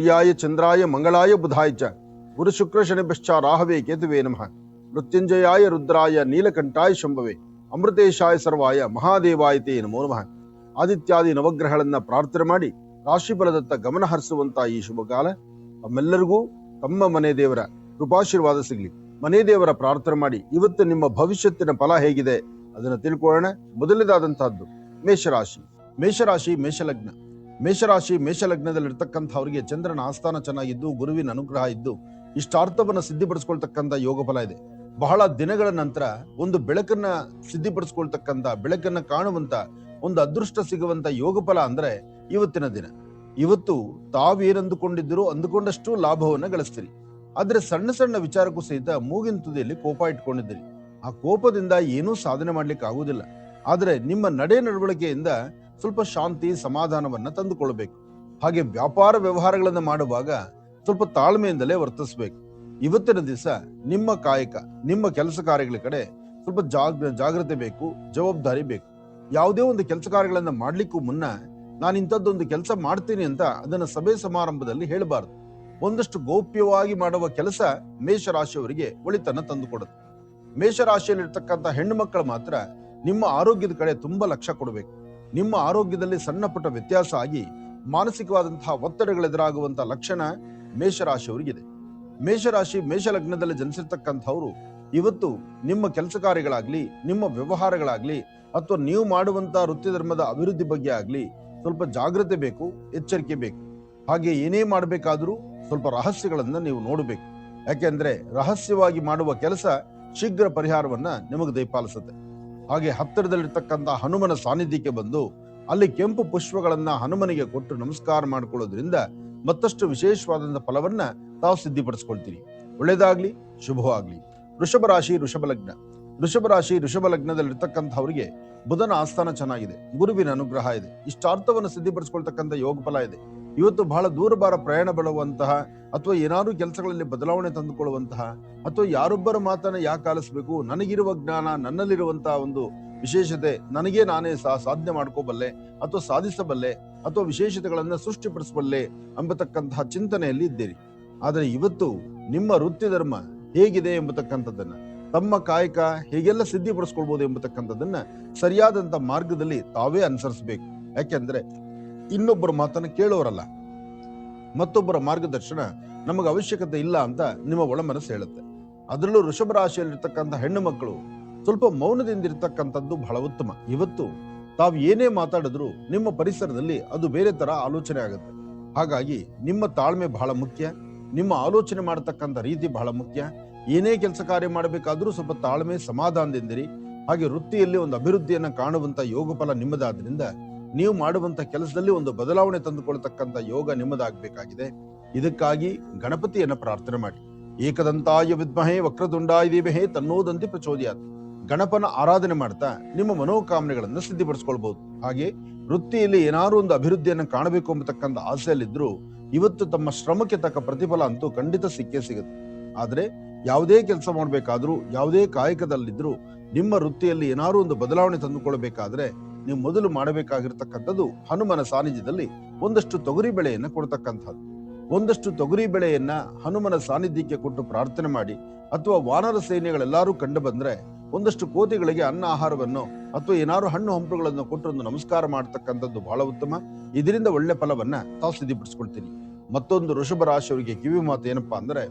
ಸೂರ್ಯಾಯ ಚಂದ್ರಾಯ ಮಂಗಳಾಯ ಬುಧಾಯ ಚ ಗುರು ಶುಕ್ರ ಶನಿಭ್ಯಶ್ಚ ರಾಹವೇ ಕೇತುವೇ ನಮಃ. ಮೃತ್ಯುಂಜಯಾಯ ರುದ್ರಾಯ ನೀಲಕಂಠಾಯ ಶಂಭವೇ ಅಮೃತೇಶಾಯ ಸರ್ವಾಯ ಮಹಾದೇವಾಯತೆ ನಮೋ ನಮಃ. ಆದಿತ್ಯಾದಿ ನವಗ್ರಹಗಳನ್ನ ಪ್ರಾರ್ಥನೆ ಮಾಡಿ ರಾಶಿಫಲದತ್ತ ಗಮನ ಹರಿಸುವಂತ ಈ ಶುಭ ಕಾಲ ತಮ್ಮೆಲ್ಲರಿಗೂ ತಮ್ಮ ಮನೆ ದೇವರ ಕೃಪಾಶೀರ್ವಾದ ಸಿಗಲಿ. ಮನೆ ದೇವರ ಪ್ರಾರ್ಥನೆ ಮಾಡಿ ಇವತ್ತು ನಿಮ್ಮ ಭವಿಷ್ಯತ್ತಿನ ಫಲ ಹೇಗಿದೆ ಅದನ್ನು ತಿಳ್ಕೊಳ್ಳೋಣ. ಮೊದಲನೇದಾದಂತಹದ್ದು ಮೇಷರಾಶಿ. ಮೇಷರಾಶಿ ಮೇಷಲಗ್ನ. ಮೇಷರಾಶಿ ಮೇಷಲಗ್ನದಲ್ಲಿರ್ತಕ್ಕಂಥವ್ರಿಗೆ ಚಂದ್ರನ ಆಸ್ಥಾನ ಚೆನ್ನಾಗಿದ್ದು, ಗುರುವಿನ ಅನುಗ್ರಹ ಇದ್ದು, ಇಷ್ಟಾರ್ಥವನ್ನ ಸಿದ್ಧಿಪಡಿಸ್ಕೊಳ್ತಕ್ಕಂಥ ಯೋಗ ಫಲ ಇದೆ. ಬಹಳ ದಿನಗಳ ನಂತರ ಒಂದು ಬೆಳಕನ್ನ ಸಿದ್ಧಿಪಡಿಸ್ಕೊಳ್ತಕ್ಕಂಥ, ಬೆಳಕನ್ನ ಕಾಣುವಂತ ಒಂದು ಅದೃಷ್ಟ ಸಿಗುವಂತ ಯೋಗ ಫಲ ಅಂದ್ರೆ ಇವತ್ತಿನ ದಿನ. ಇವತ್ತು ತಾವೇನಂದುಕೊಂಡಿದ್ರು ಅಂದುಕೊಂಡಷ್ಟು ಲಾಭವನ್ನ ಗಳಿಸ್ತೀರಿ. ಆದ್ರೆ ಸಣ್ಣ ಸಣ್ಣ ವಿಚಾರಕ್ಕೂ ಸಹಿತ ಮೂಗಿನ ತುದಿಯಲ್ಲಿ ಕೋಪ ಇಟ್ಕೊಂಡಿದ್ದೀರಿ. ಆ ಕೋಪದಿಂದ ಏನೂ ಸಾಧನೆ ಮಾಡ್ಲಿಕ್ಕೆ ಆಗುವುದಿಲ್ಲ. ಆದ್ರೆ ನಿಮ್ಮ ನಡೆ ನಡವಳಿಕೆಯಿಂದ ಸ್ವಲ್ಪ ಶಾಂತಿ ಸಮಾಧಾನವನ್ನ ತಂದುಕೊಳ್ಬೇಕು. ಹಾಗೆ ವ್ಯಾಪಾರ ವ್ಯವಹಾರಗಳನ್ನ ಮಾಡುವಾಗ ಸ್ವಲ್ಪ ತಾಳ್ಮೆಯಿಂದಲೇ ವರ್ತಿಸ್ಬೇಕು. ಇವತ್ತಿನ ದಿವಸ ನಿಮ್ಮ ಕಾಯಕ, ನಿಮ್ಮ ಕೆಲಸ ಕಾರ್ಯಗಳ ಕಡೆ ಸ್ವಲ್ಪ ಜಾಗ್ರತೆ ಬೇಕು, ಜವಾಬ್ದಾರಿ ಬೇಕು. ಯಾವುದೇ ಒಂದು ಕೆಲಸ ಕಾರ್ಯಗಳನ್ನ ಮಾಡ್ಲಿಕ್ಕೂ ಮುನ್ನ ನಾನು ಇಂಥದ್ದೊಂದು ಕೆಲಸ ಮಾಡ್ತೀನಿ ಅಂತ ಅದನ್ನ ಸಭೆ ಸಮಾರಂಭದಲ್ಲಿ ಹೇಳಬಾರದು. ಒಂದಷ್ಟು ಗೌಪ್ಯವಾಗಿ ಮಾಡುವ ಕೆಲಸ ಮೇಷರಾಶಿಯವರಿಗೆ ಒಳಿತನ್ನ ತಂದುಕೊಡುತ್ತೆ. ಮೇಷರಾಶಿಯಲ್ಲಿರ್ತಕ್ಕಂಥ ಹೆಣ್ಣು ಮಕ್ಕಳು ಮಾತ್ರ ನಿಮ್ಮ ಆರೋಗ್ಯದ ಕಡೆ ತುಂಬಾ ಲಕ್ಷ್ಯ ಕೊಡಬೇಕು. ನಿಮ್ಮ ಆರೋಗ್ಯದಲ್ಲಿ ಸಣ್ಣ ಪುಟ್ಟ ವ್ಯತ್ಯಾಸ ಆಗಿ ಮಾನಸಿಕವಾದಂತಹ ಒತ್ತಡಗಳೆದುರಾಗುವಂತಹ ಲಕ್ಷಣ ಮೇಷರಾಶಿಯವರಿಗಿದೆ. ಮೇಷರಾಶಿ ಮೇಷಲಗ್ನದಲ್ಲಿ ಜನಿಸಿರ್ತಕ್ಕಂಥವ್ರು ಇವತ್ತು ನಿಮ್ಮ ಕೆಲಸ ಕಾರ್ಯಗಳಾಗ್ಲಿ, ನಿಮ್ಮ ವ್ಯವಹಾರಗಳಾಗ್ಲಿ, ಅಥವಾ ನೀವು ಮಾಡುವಂತಹ ವೃತ್ತಿ ಧರ್ಮದ ಅಭಿವೃದ್ಧಿ ಬಗ್ಗೆ ಆಗ್ಲಿ ಸ್ವಲ್ಪ ಜಾಗ್ರತೆ ಬೇಕು, ಎಚ್ಚರಿಕೆ ಬೇಕು. ಹಾಗೆ ಏನೇ ಮಾಡಬೇಕಾದ್ರೂ ಸ್ವಲ್ಪ ರಹಸ್ಯಗಳನ್ನ ನೀವು ನೋಡಬೇಕು. ಯಾಕೆಂದ್ರೆ ರಹಸ್ಯವಾಗಿ ಮಾಡುವ ಕೆಲಸ ಶೀಘ್ರ ಪರಿಹಾರವನ್ನ ನಿಮಗೆ ದಯಪಾಲಿಸುತ್ತೆ. ಹಾಗೆ ಹತ್ತಿರದಲ್ಲಿರ್ತಕ್ಕಂಥ ಹನುಮನ ಸಾನ್ನಿಧ್ಯಕ್ಕೆ ಬಂದು ಅಲ್ಲಿ ಕೆಂಪು ಪುಷ್ಪಗಳನ್ನ ಹನುಮನಿಗೆ ಕೊಟ್ಟು ನಮಸ್ಕಾರ ಮಾಡ್ಕೊಳ್ಳೋದ್ರಿಂದ ಮತ್ತಷ್ಟು ವಿಶೇಷವಾದಂತಹ ಫಲವನ್ನ ತಾವು ಸಿದ್ಧಿಪಡಿಸ್ಕೊಳ್ತೀರಿ. ಒಳ್ಳೇದಾಗ್ಲಿ, ಶುಭವಾಗ್ಲಿ. ವೃಷಭ ರಾಶಿ ವೃಷಭ ಲಗ್ನ. ವೃಷಭ ರಾಶಿ ವೃಷಭ ಲಗ್ನದಲ್ಲಿರ್ತಕ್ಕಂಥವರಿಗೆ ಬುಧನ ಆಸ್ಥಾನ ಚೆನ್ನಾಗಿದೆ, ಗುರುವಿನ ಅನುಗ್ರಹ ಇದೆ, ಇಷ್ಟಾರ್ಥವನ್ನು ಸಿದ್ಧಿಪಡಿಸ್ಕೊಳ್ತಕ್ಕಂಥ ಯೋಗ ಫಲ ಇದೆ. ಇವತ್ತು ಬಹಳ ದೂರಬಾರ ಪ್ರಯಾಣ ಬೀಳುವಂತಹ, ಅಥವಾ ಏನಾದ್ರು ಕೆಲಸಗಳಲ್ಲಿ ಬದಲಾವಣೆ ತಂದುಕೊಳ್ಳುವಂತಹ, ಅಥವಾ ಯಾರೊಬ್ಬರ ಮಾತನ್ನ ಯಾಕೆ ಆಲಿಸಬೇಕು, ನನಗಿರುವ ಜ್ಞಾನ, ನನ್ನಲ್ಲಿರುವಂತಹ ಒಂದು ವಿಶೇಷತೆ ನನಗೆ ನಾನೇ ಸಾಧನೆ ಮಾಡ್ಕೋಬಲ್ಲೆ ಅಥವಾ ಸಾಧಿಸಬಲ್ಲೆ ಅಥವಾ ವಿಶೇಷತೆಗಳನ್ನ ಸೃಷ್ಟಿಪಡಿಸಬಲ್ಲೆ ಎಂಬತಕ್ಕಂತಹ ಚಿಂತನೆಯಲ್ಲಿ ಇದ್ದೀರಿ. ಆದರೆ ಇವತ್ತು ನಿಮ್ಮ ವೃತ್ತಿ ಧರ್ಮ ಹೇಗಿದೆ ಎಂಬತಕ್ಕಂಥದ್ದನ್ನ, ತಮ್ಮ ಕಾಯಕ ಹೇಗೆಲ್ಲ ಸಿದ್ಧಿಪಡಿಸ್ಕೊಳ್ಬಹುದು ಎಂಬತಕ್ಕಂಥದ್ದನ್ನ ಸರಿಯಾದಂತ ಮಾರ್ಗದಲ್ಲಿ ತಾವೇ ಅನುಸರಿಸಬೇಕು. ಯಾಕೆಂದ್ರೆ ಇನ್ನೊಬ್ಬರ ಮಾತನ್ನ ಕೇಳೋರಲ್ಲ, ಮತ್ತೊಬ್ಬರ ಮಾರ್ಗದರ್ಶನ ನಮಗೆ ಅವಶ್ಯಕತೆ ಇಲ್ಲ ಅಂತ ನಿಮ್ಮ ಒಳ ಮನಸ್ಸು ಹೇಳುತ್ತೆ. ಅದರಲ್ಲೂ ವೃಷಭ ರಾಶಿಯಲ್ಲಿರ್ತಕ್ಕಂಥ ಹೆಣ್ಣು ಮಕ್ಕಳು ಸ್ವಲ್ಪ ಮೌನದಿಂದ ಇರ್ತಕ್ಕಂಥದ್ದು ಬಹಳ ಉತ್ತಮ. ಇವತ್ತು ತಾವು ಏನೇ ಮಾತಾಡಿದ್ರು ನಿಮ್ಮ ಪರಿಸರದಲ್ಲಿ ಅದು ಬೇರೆ ತರ ಆಲೋಚನೆ ಆಗುತ್ತೆ. ಹಾಗಾಗಿ ನಿಮ್ಮ ತಾಳ್ಮೆ ಬಹಳ ಮುಖ್ಯ, ನಿಮ್ಮ ಆಲೋಚನೆ ಮಾಡತಕ್ಕಂಥ ರೀತಿ ಬಹಳ ಮುಖ್ಯ. ಏನೇ ಕೆಲಸ ಕಾರ್ಯ ಮಾಡಬೇಕಾದ್ರೂ ಸ್ವಲ್ಪ ತಾಳ್ಮೆ ಸಮಾಧಾನದಿಂದಿರಿ. ಹಾಗೆ ವೃತ್ತಿಯಲ್ಲಿ ಒಂದು ಅಭಿವೃದ್ಧಿಯನ್ನ ಕಾಣುವಂತ ಯೋಗ ಫಲ ನಿಮ್ಮದಾದ್ರಿಂದ ನೀವು ಮಾಡುವಂತ ಕೆಲಸದಲ್ಲಿ ಒಂದು ಬದಲಾವಣೆ ತಂದುಕೊಳ್ತಕ್ಕಂಥ ಯೋಗ ನಿಮ್ಮದಾಗಬೇಕಾಗಿದೆ. ಇದಕ್ಕಾಗಿ ಗಣಪತಿಯನ್ನ ಪ್ರಾರ್ಥನೆ ಮಾಡಿ. ಏಕದಂತಾಯ ವಿದ್ಮಹೇ ವಕ್ರತುಂಡಾಯ ಧೀಮಹಿ ತನ್ನೋದಂತಿ ಪ್ರಚೋದಯಾತ್. ಗಣಪನ ಆರಾಧನೆ ಮಾಡ್ತಾ ನಿಮ್ಮ ಮನೋಕಾಮನೆಗಳನ್ನು ಸಿದ್ಧಿಪಡಿಸ್ಕೊಳ್ಬಹುದು. ಹಾಗೆ ವೃತ್ತಿಯಲ್ಲಿ ಏನಾದ್ರು ಒಂದು ಅಭಿವೃದ್ಧಿಯನ್ನು ಕಾಣಬೇಕು ಎಂಬತಕ್ಕಂಥ ಆಸೆಯಲ್ಲಿದ್ರು ಇವತ್ತು ತಮ್ಮ ಶ್ರಮಕ್ಕೆ ತಕ್ಕ ಪ್ರತಿಫಲ ಅಂತೂ ಖಂಡಿತ ಸಿಕ್ಕೇ ಸಿಗುತ್ತೆ. ಆದ್ರೆ ಯಾವುದೇ ಕೆಲಸ ಮಾಡಬೇಕಾದ್ರೂ, ಯಾವುದೇ ಕಾಯಕದಲ್ಲಿದ್ರು, ನಿಮ್ಮ ವೃತ್ತಿಯಲ್ಲಿ ಏನಾದ್ರು ಒಂದು ಬದಲಾವಣೆ ತಂದುಕೊಳ್ಬೇಕಾದ್ರೆ ನೀವು ಮೊದಲು ಮಾಡಬೇಕಾಗಿರ್ತಕ್ಕಂಥದ್ದು ಹನುಮನ ಸಾನ್ನಿಧ್ಯದಲ್ಲಿ ಒಂದಷ್ಟು ತೊಗರಿ ಬೆಳೆಯನ್ನ ಕೊಡ್ತಕ್ಕಂಥದ್ದು. ಒಂದಷ್ಟು ತೊಗರಿ ಬೆಳೆಯನ್ನ ಹನುಮನ ಸಾನ್ನಿಧ್ಯಕ್ಕೆ ಕೊಟ್ಟು ಪ್ರಾರ್ಥನೆ ಮಾಡಿ, ಅಥವಾ ವಾನರ ಸೈನ್ಯಗಳೆಲ್ಲರೂ ಕಂಡು ಬಂದ್ರೆ ಒಂದಷ್ಟು ಕೋತಿಗಳಿಗೆ ಅನ್ನ ಆಹಾರವನ್ನು ಅಥವಾ ಏನಾದ್ರು ಹಣ್ಣು ಹಂಪುಗಳನ್ನು ಕೊಟ್ಟು ಒಂದು ನಮಸ್ಕಾರ ಮಾಡತಕ್ಕಂಥದ್ದು ಬಹಳ ಉತ್ತಮ. ಇದರಿಂದ ಒಳ್ಳೆ ಫಲವನ್ನ ತಾವು ಸಿದ್ಧಿಪಡಿಸ್ಕೊಳ್ತೀನಿ. ಮತ್ತೊಂದು ವೃಷಭ ರಾಶಿಯವರಿಗೆ ಕಿವಿ ಮಾತು ಏನಪ್ಪಾ ಅಂದ್ರೆ,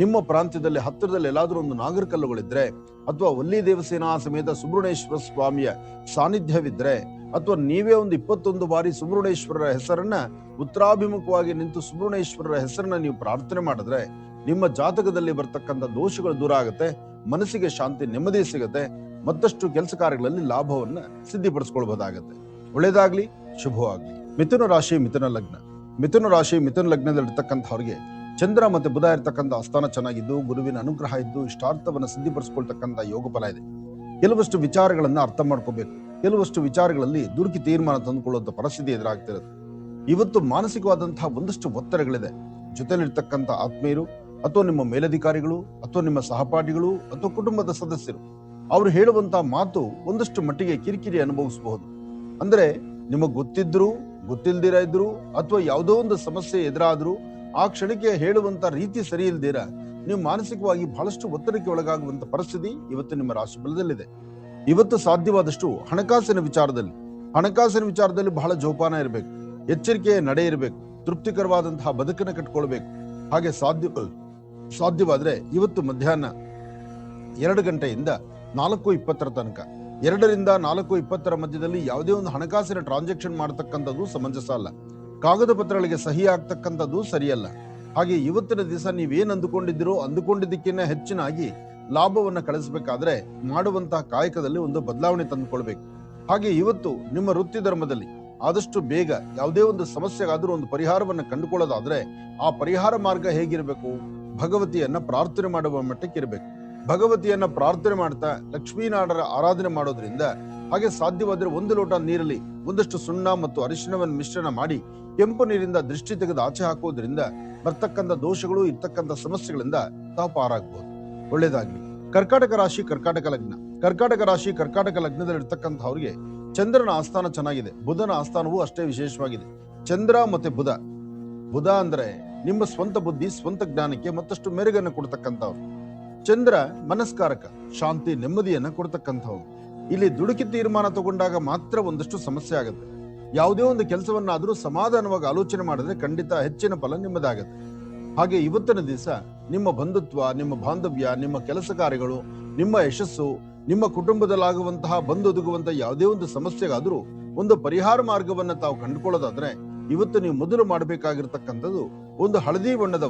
ನಿಮ್ಮ ಪ್ರಾಂತ್ಯದಲ್ಲಿ ಹತ್ತಿರದಲ್ಲಿ ಎಲ್ಲಾದ್ರೂ ಒಂದು ನಾಗರಕಲ್ಲುಗಳಿದ್ರೆ, ಅಥವಾ ವಲ್ಲಿ ದೇವಸೇನಾ ಸಮೇತ ಸುಬ್ರಹ್ಮಣ್ಯೇಶ್ವರ ಸ್ವಾಮಿಯ ಸಾನ್ನಿಧ್ಯವಿದ್ರೆ, ಅಥವಾ ನೀವೇ ಒಂದು 21 ಬಾರಿ ಸುಬ್ರಹ್ಮಣ್ಯೇಶ್ವರರ ಹೆಸರನ್ನ ಉತ್ತರಾಭಿಮುಖವಾಗಿ ನಿಂತು ಸುಬ್ರಹ್ಮಣ್ಯೇಶ್ವರರ ಹೆಸರನ್ನ ನೀವು ಪ್ರಾರ್ಥನೆ ಮಾಡಿದ್ರೆ ನಿಮ್ಮ ಜಾತಕದಲ್ಲಿ ಬರ್ತಕ್ಕಂಥ ದೋಷಗಳು ದೂರ ಆಗುತ್ತೆ, ಮನಸ್ಸಿಗೆ ಶಾಂತಿ ನೆಮ್ಮದಿ ಸಿಗುತ್ತೆ, ಮತ್ತಷ್ಟು ಕೆಲಸ ಕಾರ್ಯಗಳಲ್ಲಿ ಲಾಭವನ್ನ ಸಿದ್ಧಿಪಡಿಸ್ಕೊಳ್ಬಹುದಾಗತ್ತೆ. ಒಳ್ಳೇದಾಗ್ಲಿ, ಶುಭವಾಗ್ಲಿ. ಮಿಥುನ ರಾಶಿ ಮಿಥುನ ಲಗ್ನ. ಮಿಥುನ ರಾಶಿ ಮಿಥುನ ಲಗ್ನದಲ್ಲಿರ್ತಕ್ಕಂಥವ್ರಿಗೆ ಚಂದ್ರ ಮತ್ತೆ ಬುಧ ಇರ್ತಕ್ಕಂಥ ಆಸ್ಥಾನ ಚೆನ್ನಾಗಿದ್ದು, ಗುರುವಿನ ಅನುಗ್ರಹ ಇದ್ದು, ಇಷ್ಟಾರ್ಥವನ್ನ ಸಿದ್ಧಿಪಡಿಸ್ಕೊಳ್ತಕ್ಕಂಥ ಯೋಗ ಫಲ ಇದೆ. ಕೆಲವಷ್ಟು ವಿಚಾರಗಳನ್ನ ಅರ್ಥ ಮಾಡ್ಕೋಬೇಕು, ಕೆಲವಷ್ಟು ವಿಚಾರಗಳಲ್ಲಿ ದುಡುಕಿ ತೀರ್ಮಾನ ತಂದುಕೊಳ್ಳುವಂತ ಪರಿಸ್ಥಿತಿ ಎದುರಾಗ್ತಿರುತ್ತೆ. ಇವತ್ತು ಮಾನಸಿಕವಾದಂತಹ ಒಂದಷ್ಟು ಒತ್ತಡಗಳಿದೆ. ಜೊತೆಲಿರ್ತಕ್ಕಂಥ ಆತ್ಮೀಯರು ಅಥವಾ ನಿಮ್ಮ ಮೇಲಧಿಕಾರಿಗಳು ಅಥವಾ ನಿಮ್ಮ ಸಹಪಾಠಿಗಳು ಅಥವಾ ಕುಟುಂಬದ ಸದಸ್ಯರು ಅವರು ಹೇಳುವಂತಹ ಮಾತು ಒಂದಷ್ಟು ಮಟ್ಟಿಗೆ ಕಿರಿಕಿರಿ ಅನುಭವಿಸಬಹುದು. ಅಂದ್ರೆ ನಿಮಗೆ ಗೊತ್ತಿದ್ರು ಗೊತ್ತಿಲ್ದಿರ ಇದ್ರು ಅಥವಾ ಯಾವುದೋ ಒಂದು ಸಮಸ್ಯೆ ಎದುರಾದ್ರೂ ಆ ಕ್ಷಣಕ್ಕೆ ಹೇಳುವಂತ ರೀತಿ ಸರಿ ಇಲ್ದಿರ ನೀವು ಮಾನಸಿಕವಾಗಿ ಬಹಳಷ್ಟು ಒತ್ತಡಕ್ಕೆ ಒಳಗಾಗುವಂತ ಪರಿಸ್ಥಿತಿ ಇವತ್ತು ನಿಮ್ಮ ರಾಶಿ ಫಲದಲ್ಲಿದೆ. ಇವತ್ತು ಸಾಧ್ಯವಾದಷ್ಟು ಹಣಕಾಸಿನ ವಿಚಾರದಲ್ಲಿ ಬಹಳ ಜೋಪಾನ ಇರಬೇಕು, ಎಚ್ಚರಿಕೆಯ ನಡೆ ಇರಬೇಕು, ತೃಪ್ತಿಕರವಾದಂತಹ ಬದುಕನ್ನು ಕಟ್ಕೊಳ್ಬೇಕು. ಹಾಗೆ ಸಾಧ್ಯವಾದ್ರೆ ಇವತ್ತು ಮಧ್ಯಾಹ್ನ 2 ಗಂಟೆಯಿಂದ 4:20 ತನಕ, 2ರಿಂದ 4:20 ಮಧ್ಯದಲ್ಲಿ ಯಾವುದೇ ಒಂದು ಹಣಕಾಸಿನ ಟ್ರಾನ್ಸಾಕ್ಷನ್ ಮಾಡತಕ್ಕಂಥದ್ದು ಸಮಂಜಸ ಅಲ್ಲ. ಕಾಗದ ಪತ್ರಗಳಿಗೆ ಸಹಿ ಆಗ್ತಕ್ಕಂಥದ್ದು ಸರಿಯಲ್ಲ. ಹಾಗೆ ಇವತ್ತಿನ ದಿವಸ ನೀವೇನ್ ಅಂದುಕೊಂಡಿದ್ದಕ್ಕಿಂತ ಹೆಚ್ಚಿನಾಗಿ ಲಾಭವನ್ನ ಕಳಿಸಬೇಕಾದ್ರೆ ಮಾಡುವಂತಹ ಕಾಯಕದಲ್ಲಿ ಒಂದು ಬದಲಾವಣೆ ತಂದುಕೊಳ್ಬೇಕು. ಹಾಗೆ ಇವತ್ತು ನಿಮ್ಮ ವೃತ್ತಿ ಧರ್ಮದಲ್ಲಿ ಆದಷ್ಟು ಬೇಗ ಯಾವುದೇ ಒಂದು ಸಮಸ್ಯೆಗಾದ್ರೂ ಒಂದು ಪರಿಹಾರವನ್ನ ಕಂಡುಕೊಳ್ಳೋದಾದ್ರೆ ಆ ಪರಿಹಾರ ಮಾರ್ಗ ಹೇಗಿರ್ಬೇಕು? ಭಗವತಿಯನ್ನ ಪ್ರಾರ್ಥನೆ ಮಾಡುವ ಮಟ್ಟಕ್ಕೆ ಇರಬೇಕು. ಭಗವತಿಯನ್ನ ಪ್ರಾರ್ಥನೆ ಮಾಡ್ತಾ ಲಕ್ಷ್ಮೀನಾರಾಯಣರ ಆರಾಧನೆ ಮಾಡೋದ್ರಿಂದ, ಹಾಗೆ ಸಾಧ್ಯವಾದರೆ 1 ಲೋಟ ನೀರಲ್ಲಿ ಒಂದಷ್ಟು ಸುಣ್ಣ ಮತ್ತು ಅರಿಶಿಣವನ್ನು ಮಿಶ್ರಣ ಮಾಡಿ ಕೆಂಪು ನೀರಿಂದ ದೃಷ್ಟಿ ತೆಗೆದು ಆಚೆ ಹಾಕೋದ್ರಿಂದ ಬರ್ತಕ್ಕಂಥ ದೋಷಗಳು, ಇರ್ತಕ್ಕಂಥ ಸಮಸ್ಯೆಗಳಿಂದ ತಾವು ಪಾರಾಗಬಹುದು. ಒಳ್ಳೇದಾಗ್ಲಿ. ಕರ್ಕಾಟಕ ರಾಶಿ, ಕರ್ಕಾಟಕ ಲಗ್ನದಲ್ಲಿ ಇರ್ತಕ್ಕಂಥವ್ರಿಗೆ ಚಂದ್ರನ ಆಸ್ಥಾನ ಚೆನ್ನಾಗಿದೆ, ಬುಧನ ಆಸ್ಥಾನವೂ ಅಷ್ಟೇ ವಿಶೇಷವಾಗಿದೆ. ಚಂದ್ರ ಮತ್ತೆ ಬುಧ ಅಂದ್ರೆ ನಿಮ್ಮ ಸ್ವಂತ ಬುದ್ಧಿ, ಸ್ವಂತ ಜ್ಞಾನಕ್ಕೆ ಮತ್ತಷ್ಟು ಮೆರುಗನ್ನು ಕೊಡ್ತಕ್ಕಂಥವ್ರು. ಚಂದ್ರ ಮನಸ್ಕಾರಕ, ಶಾಂತಿ, ನೆಮ್ಮದಿಯನ್ನ ಕೊಡ್ತಕ್ಕಂಥವ್ರು. ಇಲ್ಲಿ ದುಡುಕಿ ತೀರ್ಮಾನ ತಗೊಂಡಾಗ ಮಾತ್ರ ಒಂದಷ್ಟು ಸಮಸ್ಯೆ ಆಗುತ್ತೆ. ಯಾವುದೇ ಒಂದು ಕೆಲಸವನ್ನಾದ್ರೂ ಸಮಾಧಾನವಾಗಿ ಆಲೋಚನೆ ಮಾಡಿದ್ರೆ ಖಂಡಿತ ಹೆಚ್ಚಿನ ಫಲ ನಿಮ್ಮದಾಗತ್ತೆ. ಹಾಗೆ ಇವತ್ತಿನ ದಿವಸ ನಿಮ್ಮ ಬಂಧುತ್ವ, ನಿಮ್ಮ ಬಾಂಧವ್ಯ, ನಿಮ್ಮ ಕೆಲಸ ಕಾರ್ಯಗಳು, ನಿಮ್ಮ ಯಶಸ್ಸು, ನಿಮ್ಮ ಕುಟುಂಬದಲ್ಲಾಗುವಂತಹ ಬಂದೊದಗುವಂತಹ ಯಾವುದೇ ಒಂದು ಸಮಸ್ಯೆಗಾದ್ರೂ ಒಂದು ಪರಿಹಾರ ಮಾರ್ಗವನ್ನ ತಾವು ಕಂಡುಕೊಳ್ಳೋದಾದ್ರೆ ಇವತ್ತು ನೀವು ಮೊದಲು ಮಾಡಬೇಕಾಗಿರ್ತಕ್ಕಂಥದ್ದು ಒಂದು ಹಳದಿ ಬಣ್ಣದ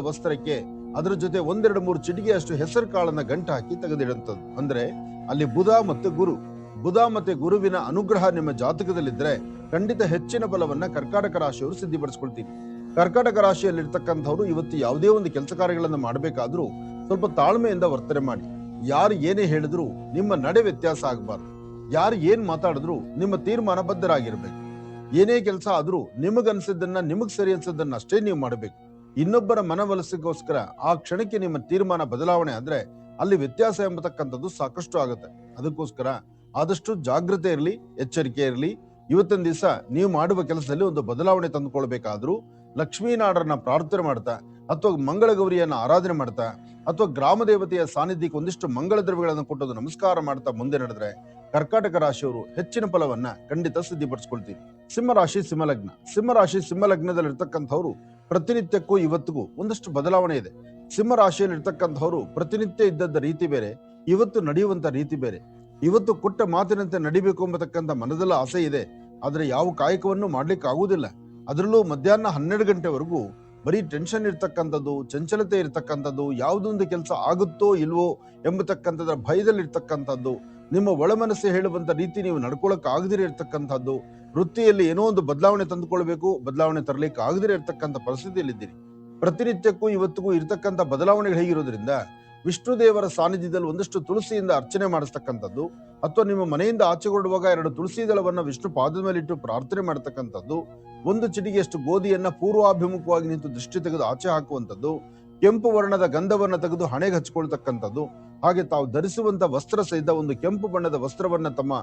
ವಸ್ತ್ರಕ್ಕೆ ಅದರ ಜೊತೆ 1-2-3 ಚಿಟಿಕೆಯಷ್ಟು ಹೆಸರು ಕಾಳನ್ನ ಗಂಟು ಹಾಕಿ ತೆಗೆದಿಡುವಂಥದ್ದು. ಅಂದ್ರೆ ಅಲ್ಲಿ ಬುಧ ಮತ್ತೆ ಗುರುವಿನ ಅನುಗ್ರಹ ನಿಮ್ಮ ಜಾತಕದಲ್ಲಿದ್ರೆ ಖಂಡಿತ ಹೆಚ್ಚಿನ ಫಲವನ್ನ ಕರ್ಕಾಟಕ ರಾಶಿಯವರು ಸಿದ್ಧಿಪಡಿಸ್ಕೊಳ್ತೀರಿ. ಕರ್ಕಾಟಕ ರಾಶಿಯಲ್ಲಿರ್ತಕ್ಕಂಥವ್ರು ಇವತ್ತು ಯಾವುದೇ ಒಂದು ಕೆಲಸ ಕಾರ್ಯಗಳನ್ನ ಮಾಡಬೇಕಾದ್ರೂ ಸ್ವಲ್ಪ ತಾಳ್ಮೆಯಿಂದ ವರ್ತನೆ ಮಾಡಿ. ಯಾರು ಏನೇ ಹೇಳಿದ್ರು ನಿಮ್ಮ ನಡೆ ವ್ಯತ್ಯಾಸ ಆಗಬಾರ್ದು. ಯಾರು ಏನ್ ಮಾತಾಡಿದ್ರು ನಿಮ್ಮ ತೀರ್ಮಾನ ಬದ್ಧರಾಗಿರ್ಬೇಕು. ಏನೇ ಕೆಲಸ ಆದ್ರೂ ನಿಮಗನ್ಸಿದ್ದನ್ನ, ನಿಮಗ್ ಸರಿ ಅನ್ಸದನ್ನ ಅಷ್ಟೇ ನೀವು ಮಾಡಬೇಕು. ಇನ್ನೊಬ್ಬರ ಮನವೊಲಿಸಕ್ಕೋಸ್ಕರ ಆ ಕ್ಷಣಕ್ಕೆ ನಿಮ್ಮ ತೀರ್ಮಾನ ಬದಲಾವಣೆ ಆದ್ರೆ ಅಲ್ಲಿ ವ್ಯತ್ಯಾಸ ಎಂಬತಕ್ಕಂಥದ್ದು ಸಾಕಷ್ಟು ಆಗುತ್ತೆ. ಅದಕ್ಕೋಸ್ಕರ ಆದಷ್ಟು ಜಾಗೃತೆ ಇರಲಿ, ಎಚ್ಚರಿಕೆ ಇರಲಿ. ಇವತ್ತಿನ ದಿವಸ ನೀವು ಮಾಡುವ ಕೆಲಸದಲ್ಲಿ ಒಂದು ಬದಲಾವಣೆ ತಂದುಕೊಳ್ಬೇಕಾದ್ರೂ ಲಕ್ಷ್ಮೀನಾರಾಯಣನ ಪ್ರಾರ್ಥನೆ ಮಾಡ್ತಾ ಅಥವಾ ಮಂಗಳ ಗೌರಿಯನ್ನ ಆರಾಧನೆ ಮಾಡ್ತಾ ಅಥವಾ ಗ್ರಾಮ ದೇವತೆಯ ಸಾನ್ನಿಧ್ಯಕ್ಕೆ ಒಂದಿಷ್ಟು ಮಂಗಳ ದ್ರವ್ಯಗಳನ್ನು ಕೊಟ್ಟದು ನಮಸ್ಕಾರ ಮಾಡ್ತಾ ಮುಂದೆ ನಡೆದ್ರೆ ಕರ್ಕಾಟಕ ರಾಶಿಯವರು ಹೆಚ್ಚಿನ ಫಲವನ್ನ ಖಂಡಿತ ಸಿದ್ಧಿಪಡಿಸ್ಕೊಳ್ತೀವಿ. ಸಿಂಹರಾಶಿ ಇರ್ತಕ್ಕಂಥವ್ರು ಪ್ರತಿನಿತ್ಯಕ್ಕೂ ಇವತ್ತಿಗೂ ಒಂದಷ್ಟು ಬದಲಾವಣೆ ಇದೆ. ಸಿಂಹರಾಶಿಯಲ್ಲಿ ಇರ್ತಕ್ಕಂಥವ್ರು ಪ್ರತಿನಿತ್ಯ ಇದ್ದದ್ದ ರೀತಿ ಬೇರೆ, ಇವತ್ತು ನಡೆಯುವಂತ ರೀತಿ ಬೇರೆ. ಇವತ್ತು ಕೊಟ್ಟ ಮಾತಿನಂತೆ ನಡಿಬೇಕು ಎಂಬತಕ್ಕಂಥ ಮನದಲ್ಲ ಆಸೆ ಇದೆ, ಆದ್ರೆ ಯಾವ ಕಾಯಕವನ್ನು ಮಾಡ್ಲಿಕ್ಕೆ ಆಗುವುದಿಲ್ಲ. ಅದರಲ್ಲೂ ಮಧ್ಯಾಹ್ನ 12 ಗಂಟೆವರೆಗೂ ಬರೀ ಟೆನ್ಷನ್ ಇರ್ತಕ್ಕಂಥದ್ದು, ಚಂಚಲತೆ ಇರ್ತಕ್ಕಂಥದ್ದು, ಯಾವುದೊಂದು ಕೆಲಸ ಆಗುತ್ತೋ ಇಲ್ವೋ ಎಂಬತಕ್ಕಂಥದ್ರ ಭಯದಲ್ಲಿ ಇರ್ತಕ್ಕಂಥದ್ದು, ನಿಮ್ಮ ಒಳಮನಸ್ಸು ಹೇಳುವಂತ ರೀತಿ ನೀವು ನಡ್ಕೊಳಕ್ ಆಗದಿರ ಇರ್ತಕ್ಕಂಥದ್ದು, ವೃತ್ತಿಯಲ್ಲಿ ಏನೋ ಒಂದು ಬದಲಾವಣೆ ತಂದುಕೊಳ್ಬೇಕು, ಬದಲಾವಣೆ ತರಲಿಕ್ಕೆ ಆಗದಿರ ಇರ್ತಕ್ಕಂಥ ಪರಿಸ್ಥಿತಿಯಲ್ಲಿದ್ದೀರಿ. ಪ್ರತಿನಿತ್ಯಕ್ಕೂ ಇವತ್ತಿಗೂ ಇರ್ತಕ್ಕಂಥ ಬದಲಾವಣೆಗಳು ಹೇಗಿರೋದ್ರಿಂದ ವಿಷ್ಣು ದೇವರ ಸಾನ್ನಿಧ್ಯದಲ್ಲಿ ಒಂದಷ್ಟು ತುಳಸಿಯಿಂದ ಅರ್ಚನೆ ಮಾಡಿಸ್ತಕ್ಕಂಥದ್ದು, ಅಥವಾ ನಿಮ್ಮ ಮನೆಯಿಂದ ಆಚೆ ಹೊರಡುವಾಗ 2 ತುಳಸಿ ದಳವನ್ನ ವಿಷ್ಣು ಪಾದದ ಮೇಲೆ ಇಟ್ಟು ಪ್ರಾರ್ಥನೆ ಮಾಡತಕ್ಕಂಥದ್ದು, 1 ಚಿಟಿಕೆಯಷ್ಟು ಗೋಧಿಯನ್ನ ಪೂರ್ವಾಭಿಮುಖವಾಗಿ ನಿಂತು ದೃಷ್ಟಿ ತೆಗೆದು ಆಚೆ ಹಾಕುವಂಥದ್ದು, ಕೆಂಪು ವರ್ಣದ ಗಂಧವನ್ನ ತೆಗೆದು ಹಣೆಗೆ ಹಚ್ಕೊಳ್ತಕ್ಕಂಥದ್ದು, ಹಾಗೆ ತಾವು ಧರಿಸುವಂತ ವಸ್ತ್ರ ಸಹಿತ ಒಂದು ಕೆಂಪು ಬಣ್ಣದ ವಸ್ತ್ರವನ್ನ ತಮ್ಮ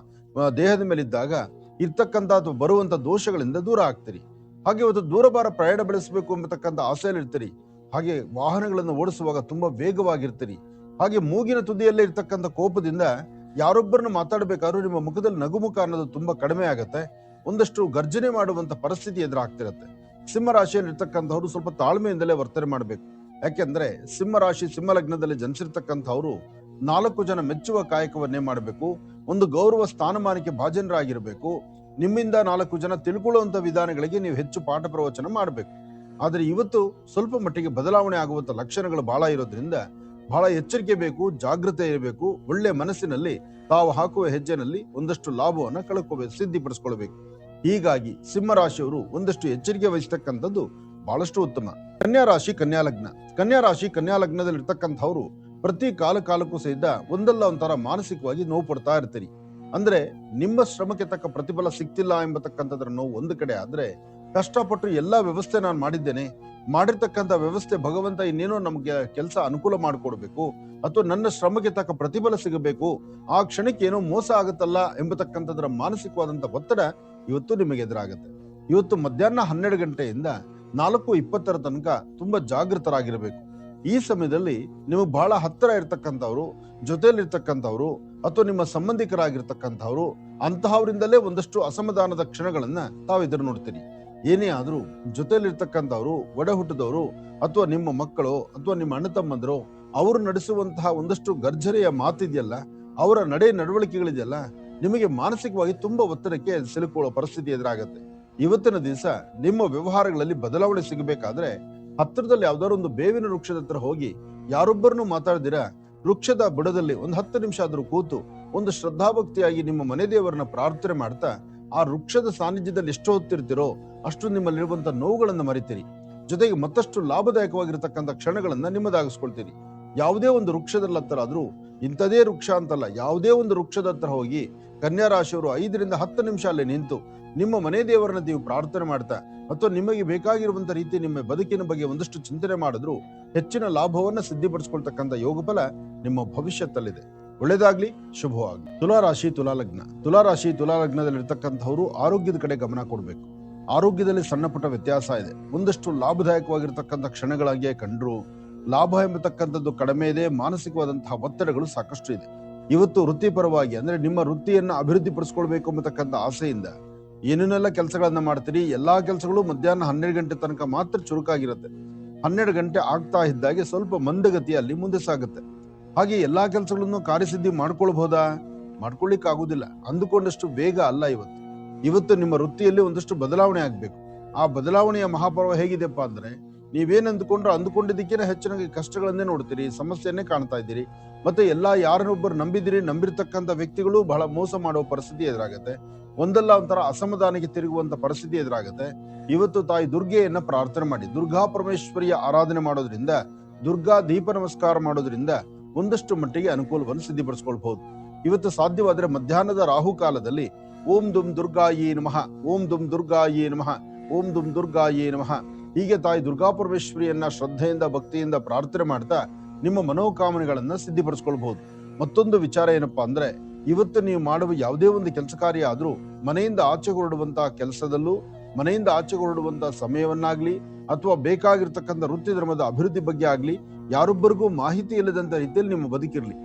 ದೇಹದ ಮೇಲಿದ್ದಾಗ ಇರ್ತಕ್ಕಂಥ ಅಥವಾ ಬರುವಂತ ದೋಷಗಳಿಂದ ದೂರ ಆಗ್ತೀರಿ. ಹಾಗೆ ಇವತ್ತು ದೂರಭಾರ ಪ್ರಯಾಣ ಬೆಳೆಸಬೇಕು ಎಂಬತಕ್ಕಂಥ ಆಸೆಯಲ್ಲಿ ಇರ್ತೀರಿ. ಹಾಗೆ ವಾಹನಗಳನ್ನು ಓಡಿಸುವಾಗ ತುಂಬಾ ವೇಗವಾಗಿರ್ತೀರಿ. ಹಾಗೆ ಮೂಗಿನ ತುದಿಯಲ್ಲೇ ಇರ್ತಕ್ಕಂಥ ಕೋಪದಿಂದ ಯಾರೊಬ್ಬರನ್ನು ಮಾತಾಡಬೇಕಾದ್ರೂ ನಿಮ್ಮ ಮುಖದಲ್ಲಿ ನಗುಮುಖ ಅನ್ನೋದು ತುಂಬಾ ಕಡಿಮೆ ಆಗತ್ತೆ. ಒಂದಷ್ಟು ಗರ್ಜನೆ ಮಾಡುವಂತ ಪರಿಸ್ಥಿತಿ ಎದುರಾಗ್ತಿರತ್ತೆ. ಸಿಂಹರಾಶಿಯಲ್ಲಿ ಇರ್ತಕ್ಕಂಥವ್ರು ಸ್ವಲ್ಪ ತಾಳ್ಮೆಯಿಂದಲೇ ವರ್ತನೆ ಮಾಡಬೇಕು. ಯಾಕೆಂದ್ರೆ ಸಿಂಹ ಲಗ್ನದಲ್ಲಿ ಜನಿಸಿರ್ತಕ್ಕಂಥವ್ರು 4 ಜನ ಮೆಚ್ಚುವ ಕಾಯಕವನ್ನೇ ಮಾಡಬೇಕು. ಒಂದು ಗೌರವ ಸ್ಥಾನಮಾನಕ್ಕೆ ಭಾಜನರಾಗಿರ್ಬೇಕು. ನಿಮ್ಮಿಂದ 4 ಜನ ತಿಳ್ಕೊಳ್ಳುವಂತ ವಿಧಾನಗಳಿಗೆ ನೀವು ಹೆಚ್ಚು ಪಾಠ ಪ್ರವಚನ ಮಾಡಬೇಕು. ಆದ್ರೆ ಇವತ್ತು ಸ್ವಲ್ಪ ಮಟ್ಟಿಗೆ ಬದಲಾವಣೆ ಆಗುವಂತ ಲಕ್ಷಣಗಳು ಬಹಳ ಇರೋದ್ರಿಂದ ಬಹಳ ಎಚ್ಚರಿಕೆ ಬೇಕು, ಜಾಗೃತೆ ಇರಬೇಕು. ಒಳ್ಳೆ ಮನಸ್ಸಿನಲ್ಲಿ ತಾವು ಹಾಕುವ ಹೆಜ್ಜೆನಲ್ಲಿ ಒಂದಷ್ಟು ಲಾಭವನ್ನ ಸಿದ್ಧಿಪಡಿಸ್ಕೊಳ್ಬೇಕು. ಹೀಗಾಗಿ ಸಿಂಹರಾಶಿಯವರು ಒಂದಷ್ಟು ಎಚ್ಚರಿಕೆ ವಹಿಸ್ತಕ್ಕಂಥದ್ದು ಬಹಳಷ್ಟು ಉತ್ತಮ. ಕನ್ಯಾ ರಾಶಿ ಕನ್ಯಾ ಲಗ್ನದಲ್ಲಿ ಇರ್ತಕ್ಕಂಥವ್ರು ಪ್ರತಿ ಕಾಲಕ್ಕೂ ಸಹಿತ ಒಂದಲ್ಲ ಒಂಥರ ಮಾನಸಿಕವಾಗಿ ನೋವು ಪಡ್ತಾ ಇರ್ತೀರಿ. ಅಂದ್ರೆ ನಿಮ್ಮ ಶ್ರಮಕ್ಕೆ ತಕ್ಕ ಪ್ರತಿಫಲ ಸಿಗ್ತಿಲ್ಲ ಎಂಬತಕ್ಕಂಥದ್ರ ನೋವು ಒಂದು ಕಡೆ ಆದ್ರೆ, ಕಷ್ಟಪಟ್ಟು ಎಲ್ಲಾ ವ್ಯವಸ್ಥೆ ನಾನು ಮಾಡಿರ್ತಕ್ಕಂಥ ವ್ಯವಸ್ಥೆ ಭಗವಂತ ಇನ್ನೇನೋ ನಮ್ಗೆ ಕೆಲಸ ಅನುಕೂಲ ಮಾಡಿಕೊಡ್ಬೇಕು, ಅಥವಾ ನನ್ನ ಶ್ರಮಕ್ಕೆ ತಕ್ಕ ಪ್ರತಿಫಲ ಸಿಗಬೇಕು, ಆ ಕ್ಷಣಕ್ಕೆ ಏನೋ ಮೋಸ ಆಗುತ್ತಲ್ಲ ಎಂಬತಕ್ಕಂಥದ್ರ ಮಾನಸಿಕವಾದಂತ ಒತ್ತಡ ಇವತ್ತು ನಿಮಗೆ ಎದುರಾಗುತ್ತೆ. ಇವತ್ತು ಮಧ್ಯಾಹ್ನ 12 ಗಂಟೆಯಿಂದ 4:20 ತನಕ ತುಂಬಾ ಜಾಗೃತರಾಗಿರಬೇಕು. ಈ ಸಮಯದಲ್ಲಿ ನಿಮಗೆ ಬಹಳ ಹತ್ತಿರ ಇರ್ತಕ್ಕಂಥವ್ರು, ಜೊತೆಯಲ್ಲಿರ್ತಕ್ಕಂಥವ್ರು ಅಥವಾ ನಿಮ್ಮ ಸಂಬಂಧಿಕರಾಗಿರ್ತಕ್ಕಂಥವ್ರು ಅಂತಹವರಿಂದಲೇ ಒಂದಷ್ಟು ಅಸಮಾಧಾನದ ಕ್ಷಣಗಳನ್ನ ತಾವು ಎದುರು ನೋಡ್ತೀರಿ. ಏನೇ ಆದ್ರೂ ಜೊತೆಯಲ್ಲಿರ್ತಕ್ಕಂಥವ್ರು, ಒಡ ಹುಟ್ಟಿದವರು ಅಥವಾ ನಿಮ್ಮ ಮಕ್ಕಳು ಅಥವಾ ನಿಮ್ಮ ಅಣ್ಣ ತಮ್ಮಂದರು ಅವರು ನಡೆಸುವಂತಹ ಒಂದಷ್ಟು ಗರ್ಜನೆಯ ಮಾತಿದೆಯಲ್ಲ, ಅವರ ನಡವಳಿಕೆಗಳಿದೆಯಲ್ಲ, ನಿಮಗೆ ಮಾನಸಿಕವಾಗಿ ತುಂಬಾ ಒತ್ತಡಕ್ಕೆ ಸಿಲುಕೊಳ್ಳುವ ಪರಿಸ್ಥಿತಿ ಎದುರಾಗತ್ತೆ. ಇವತ್ತಿನ ದಿವಸ ನಿಮ್ಮ ವ್ಯವಹಾರಗಳಲ್ಲಿ ಬದಲಾವಣೆ ಸಿಗಬೇಕಾದ್ರೆ ಹತ್ತಿರದಲ್ಲಿ ಯಾವ್ದಾದ್ರು ಒಂದು ಬೇವಿನ ವೃಕ್ಷದ ಹತ್ರ ಹೋಗಿ ಯಾರೊಬ್ಬರನ್ನು ಮಾತಾಡ್ದಿರ ವೃಕ್ಷದ ಬುಡದಲ್ಲಿ ಒಂದು 10 ನಿಮಿಷ ಆದ್ರೂ ಕೂತು ಒಂದು ಶ್ರದ್ಧಾಭಕ್ತಿಯಾಗಿ ನಿಮ್ಮ ಮನೆ ದೇವರನ್ನ ಪ್ರಾರ್ಥನೆ ಮಾಡ್ತಾ ಆ ವೃಕ್ಷದ ಸಾನ್ನಿಧ್ಯದಲ್ಲಿ ಎಷ್ಟು ಹೊತ್ತಿರ್ತೀರೋ ಅಷ್ಟು ನಿಮ್ಮಲ್ಲಿರುವಂತ ನೋವುಗಳನ್ನ ಮರಿತೀರಿ. ಜೊತೆಗೆ ಮತ್ತಷ್ಟು ಲಾಭದಾಯಕವಾಗಿರ್ತಕ್ಕಂಥ ಕ್ಷಣಗಳನ್ನ ನಿಮ್ಮದಾಗಿಸ್ಕೊಳ್ತೀರಿ. ಯಾವುದೇ ಒಂದು ವೃಕ್ಷದ ಹತ್ರ ಆದ್ರೂ ಇಂಥದೇ ವೃಕ್ಷ ಅಂತಲ್ಲ, ಯಾವುದೇ ಒಂದು ವೃಕ್ಷದ ಹತ್ರ ಹೋಗಿ ಕನ್ಯಾ ರಾಶಿಯವರು 5 ರಿಂದ 10 ನಿಮಿಷ ಅಲ್ಲಿ ನಿಂತು ನಿಮ್ಮ ಮನೆ ದೇವರನ್ನ ನೀವು ಪ್ರಾರ್ಥನೆ ಮಾಡ್ತಾ ಅಥವಾ ನಿಮಗೆ ಬೇಕಾಗಿರುವಂತ ರೀತಿ ನಿಮ್ಮ ಬದುಕಿನ ಬಗ್ಗೆ ಒಂದಷ್ಟು ಚಿಂತನೆ ಮಾಡಿದ್ರು ಹೆಚ್ಚಿನ ಲಾಭವನ್ನ ಸಿದ್ಧಿಪಡಿಸ್ಕೊಳ್ತಕ್ಕಂಥ ಯೋಗಫಲ ನಿಮ್ಮ ಭವಿಷ್ಯತ್ತಲ್ಲಿದೆ. ಒಳ್ಳೇದಾಗ್ಲಿ, ಶುಭವಾಗ್ಲಿ. ತುಲಾರಾಶಿ ತುಲಾಲಗ್ನ. ತುಲಾರಾಶಿ ತುಲಾಲಗ್ನದಲ್ಲಿರ್ತಕ್ಕಂಥವ್ರು ಆರೋಗ್ಯದ ಕಡೆ ಗಮನ ಕೊಡಬೇಕು. ಆರೋಗ್ಯದಲ್ಲಿ ಸಣ್ಣ ಪುಟ್ಟ ವ್ಯತ್ಯಾಸ ಇದೆ. ಒಂದಷ್ಟು ಲಾಭದಾಯಕವಾಗಿರ್ತಕ್ಕಂಥ ಕ್ಷಣಗಳಾಗಿಯೇ ಕಂಡ್ರು ಲಾಭ ಎಂಬತಕ್ಕಂಥದ್ದು ಕಡಿಮೆ ಇದೆ. ಮಾನಸಿಕವಾದಂತಹ ಒತ್ತಡಗಳು ಸಾಕಷ್ಟು ಇದೆ. ಇವತ್ತು ವೃತ್ತಿಪರವಾಗಿ ಅಂದ್ರೆ ನಿಮ್ಮ ವೃತ್ತಿಯನ್ನ ಅಭಿವೃದ್ಧಿ ಪಡಿಸ್ಕೊಳ್ಬೇಕು ಎಂಬತಕ್ಕಂಥ ಆಸೆಯಿಂದ ಏನೇನೆಲ್ಲ ಕೆಲಸಗಳನ್ನ ಮಾಡ್ತೀರಿ. ಎಲ್ಲಾ ಕೆಲಸಗಳು ಮಧ್ಯಾಹ್ನ 12 ಗಂಟೆ ತನಕ ಮಾತ್ರ ಚುರುಕಾಗಿರುತ್ತೆ. 12 ಗಂಟೆ ಆಗ್ತಾ ಇದ್ದಾಗೆ ಸ್ವಲ್ಪ ಮಂದಗತಿಯಲ್ಲಿ ಮುಂದೆ ಸಾಗುತ್ತೆ. ಹಾಗೆ ಎಲ್ಲಾ ಕೆಲಸಗಳನ್ನು ಕಾರ್ಯಸಿದ್ಧಿ ಮಾಡ್ಕೊಳ್ಬಹುದಾ? ಮಾಡ್ಕೊಳ್ಳಿಕ್ ಆಗುದಿಲ್ಲ. ಅಂದುಕೊಂಡಷ್ಟು ಬೇಗ ಅಲ್ಲ. ಇವತ್ತು ನಿಮ್ಮ ವೃತ್ತಿಯಲ್ಲಿ ಒಂದಷ್ಟು ಬದಲಾವಣೆ ಆಗ್ಬೇಕು. ಆ ಬದಲಾವಣೆಯ ಮಹಾಪರ್ವ ಹೇಗಿದೆಪ್ಪ ಅಂದ್ರೆ ನೀವೇನ್ ಅಂದುಕೊಂಡಿದ್ದಕ್ಕಿಂತ ಹೆಚ್ಚಿನ ಕಷ್ಟಗಳನ್ನೇ ನೋಡ್ತೀರಿ, ಸಮಸ್ಯೆಯನ್ನೇ ಕಾಣ್ತಾ ಇದ್ದೀರಿ. ಮತ್ತೆ ಯಾರನ್ನೊಬ್ಬರು ನಂಬಿರ್ತಕ್ಕಂಥ ವ್ಯಕ್ತಿಗಳು ಬಹಳ ಮೋಸ ಮಾಡುವ ಪರಿಸ್ಥಿತಿ ಎದುರಾಗತ್ತೆ. ಒಂದಲ್ಲ ಒಂಥರ ಅಸಮಾಧಾನಕ್ಕೆ ತಿರುಗುವಂತ ಪರಿಸ್ಥಿತಿ ಎದುರಾಗತ್ತೆ. ಇವತ್ತು ತಾಯಿ ದುರ್ಗೆಯನ್ನ ಪ್ರಾರ್ಥನೆ ಮಾಡಿ, ದುರ್ಗಾ ಪರಮೇಶ್ವರಿಯ ಆರಾಧನೆ ಮಾಡೋದ್ರಿಂದ, ದುರ್ಗಾ ದೀಪ ನಮಸ್ಕಾರ ಮಾಡೋದ್ರಿಂದ ಒಂದಷ್ಟು ಮಟ್ಟಿಗೆ ಅನುಕೂಲವನ್ನು ಸಿದ್ಧಿಪಡಿಸ್ಕೊಳ್ಬಹುದು. ಇವತ್ತು ಸಾಧ್ಯವಾದ್ರೆ ಮಧ್ಯಾಹ್ನದ ರಾಹುಕಾಲದಲ್ಲಿ ಓಂ ದುಂ ದುರ್ಗಾಯೇ ನಮಃ, ಓಂ ದುಂ ದುರ್ಗಾಯೇ ನಮಃ, ಓಂ ದುಂ ದುರ್ಗಾಯೇ ನಮಃ ಹೀಗೆ ತಾಯಿ ದುರ್ಗಾ ಪರಮೇಶ್ವರಿಯನ್ನ ಶ್ರದ್ಧೆಯಿಂದ ಭಕ್ತಿಯಿಂದ ಪ್ರಾರ್ಥನೆ ಮಾಡ್ತಾ ನಿಮ್ಮ ಮನೋಕಾಮನೆಗಳನ್ನ ಸಿದ್ಧಿಪಡಿಸ್ಕೊಳ್ಬಹುದು. ಮತ್ತೊಂದು ವಿಚಾರ ಏನಪ್ಪಾ ಅಂದ್ರೆ ಇವತ್ತು ನೀವು ಮಾಡುವ ಯಾವುದೇ ಒಂದು ಕೆಲಸ ಕಾರ್ಯ ಆದ್ರೂ ಮನೆಯಿಂದ ಆಚೆ ಹೊರಡುವಂತಹ ಕೆಲಸದಲ್ಲೂ, ಮನೆಯಿಂದ ಆಚೆ ಹೊರಡುವಂತಹ ಸಮಯವನ್ನಾಗ್ಲಿ ಅಥವಾ ಬೇಕಾಗಿರ್ತಕ್ಕಂಥ ವೃತ್ತಿ ಧರ್ಮದ ಅಭಿವೃದ್ಧಿ ಬಗ್ಗೆ ಆಗ್ಲಿ ಯಾರೊಬ್ಬರಿಗೂ ಮಾಹಿತಿ ಇಲ್ಲದಂತ ರೀತಿಯಲ್ಲಿ ನಿಮ್ಮ ಬದುಕಿರ್ಲಿ.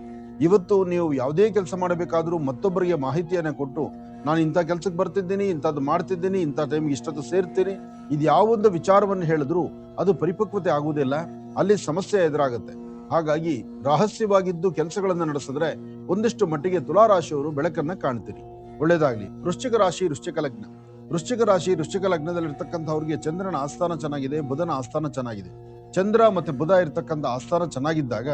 ಇವತ್ತು ನೀವು ಯಾವುದೇ ಕೆಲಸ ಮಾಡಬೇಕಾದ್ರೂ ಮತ್ತೊಬ್ಬರಿಗೆ ಮಾಹಿತಿಯನ್ನ ಕೊಟ್ಟು ನಾನು ಇಂಥ ಕೆಲ್ಸಕ್ಕೆ ಬರ್ತಿದ್ದೀನಿ, ಇಂಥದ್ದು ಮಾಡ್ತಿದ್ದೀನಿ, ಇಂಥ ಟೈಮ್ಗೆ ಇಷ್ಟೊತ್ತು ಸೇರ್ತೀನಿ, ಇದು ಯಾವೊಂದು ವಿಚಾರವನ್ನು ಹೇಳಿದ್ರು ಅದು ಪರಿಪಕ್ವತೆ ಆಗುವುದಿಲ್ಲ, ಅಲ್ಲಿ ಸಮಸ್ಯೆ ಎದುರಾಗುತ್ತೆ. ಹಾಗಾಗಿ ರಹಸ್ಯವಾಗಿದ್ದು ಕೆಲಸಗಳನ್ನ ನಡೆಸಿದ್ರೆ ಒಂದಿಷ್ಟು ಮಟ್ಟಿಗೆ ತುಲಾರಾಶಿಯವರು ಬೆಳಕನ್ನ ಕಾಣ್ತೀರಿ. ಒಳ್ಳೇದಾಗ್ಲಿ. ವೃಶ್ಚಿಕ ರಾಶಿ ವೃಶ್ಚಿಕ ಲಗ್ನ. ವೃಶ್ಚಿಕ ರಾಶಿ ವೃಶ್ಚಿಕ ಲಗ್ನದಲ್ಲಿರ್ತಕ್ಕಂಥವ್ರಿಗೆ ಚಂದ್ರನ ಆಸ್ಥಾನ ಚೆನ್ನಾಗಿದೆ, ಬುಧನ ಆಸ್ಥಾನ ಚೆನ್ನಾಗಿದೆ. ಚಂದ್ರ ಮತ್ತೆ ಬುಧ ಇರ್ತಕ್ಕಂಥ ಆಸ್ಥಾನ ಚೆನ್ನಾಗಿದ್ದಾಗ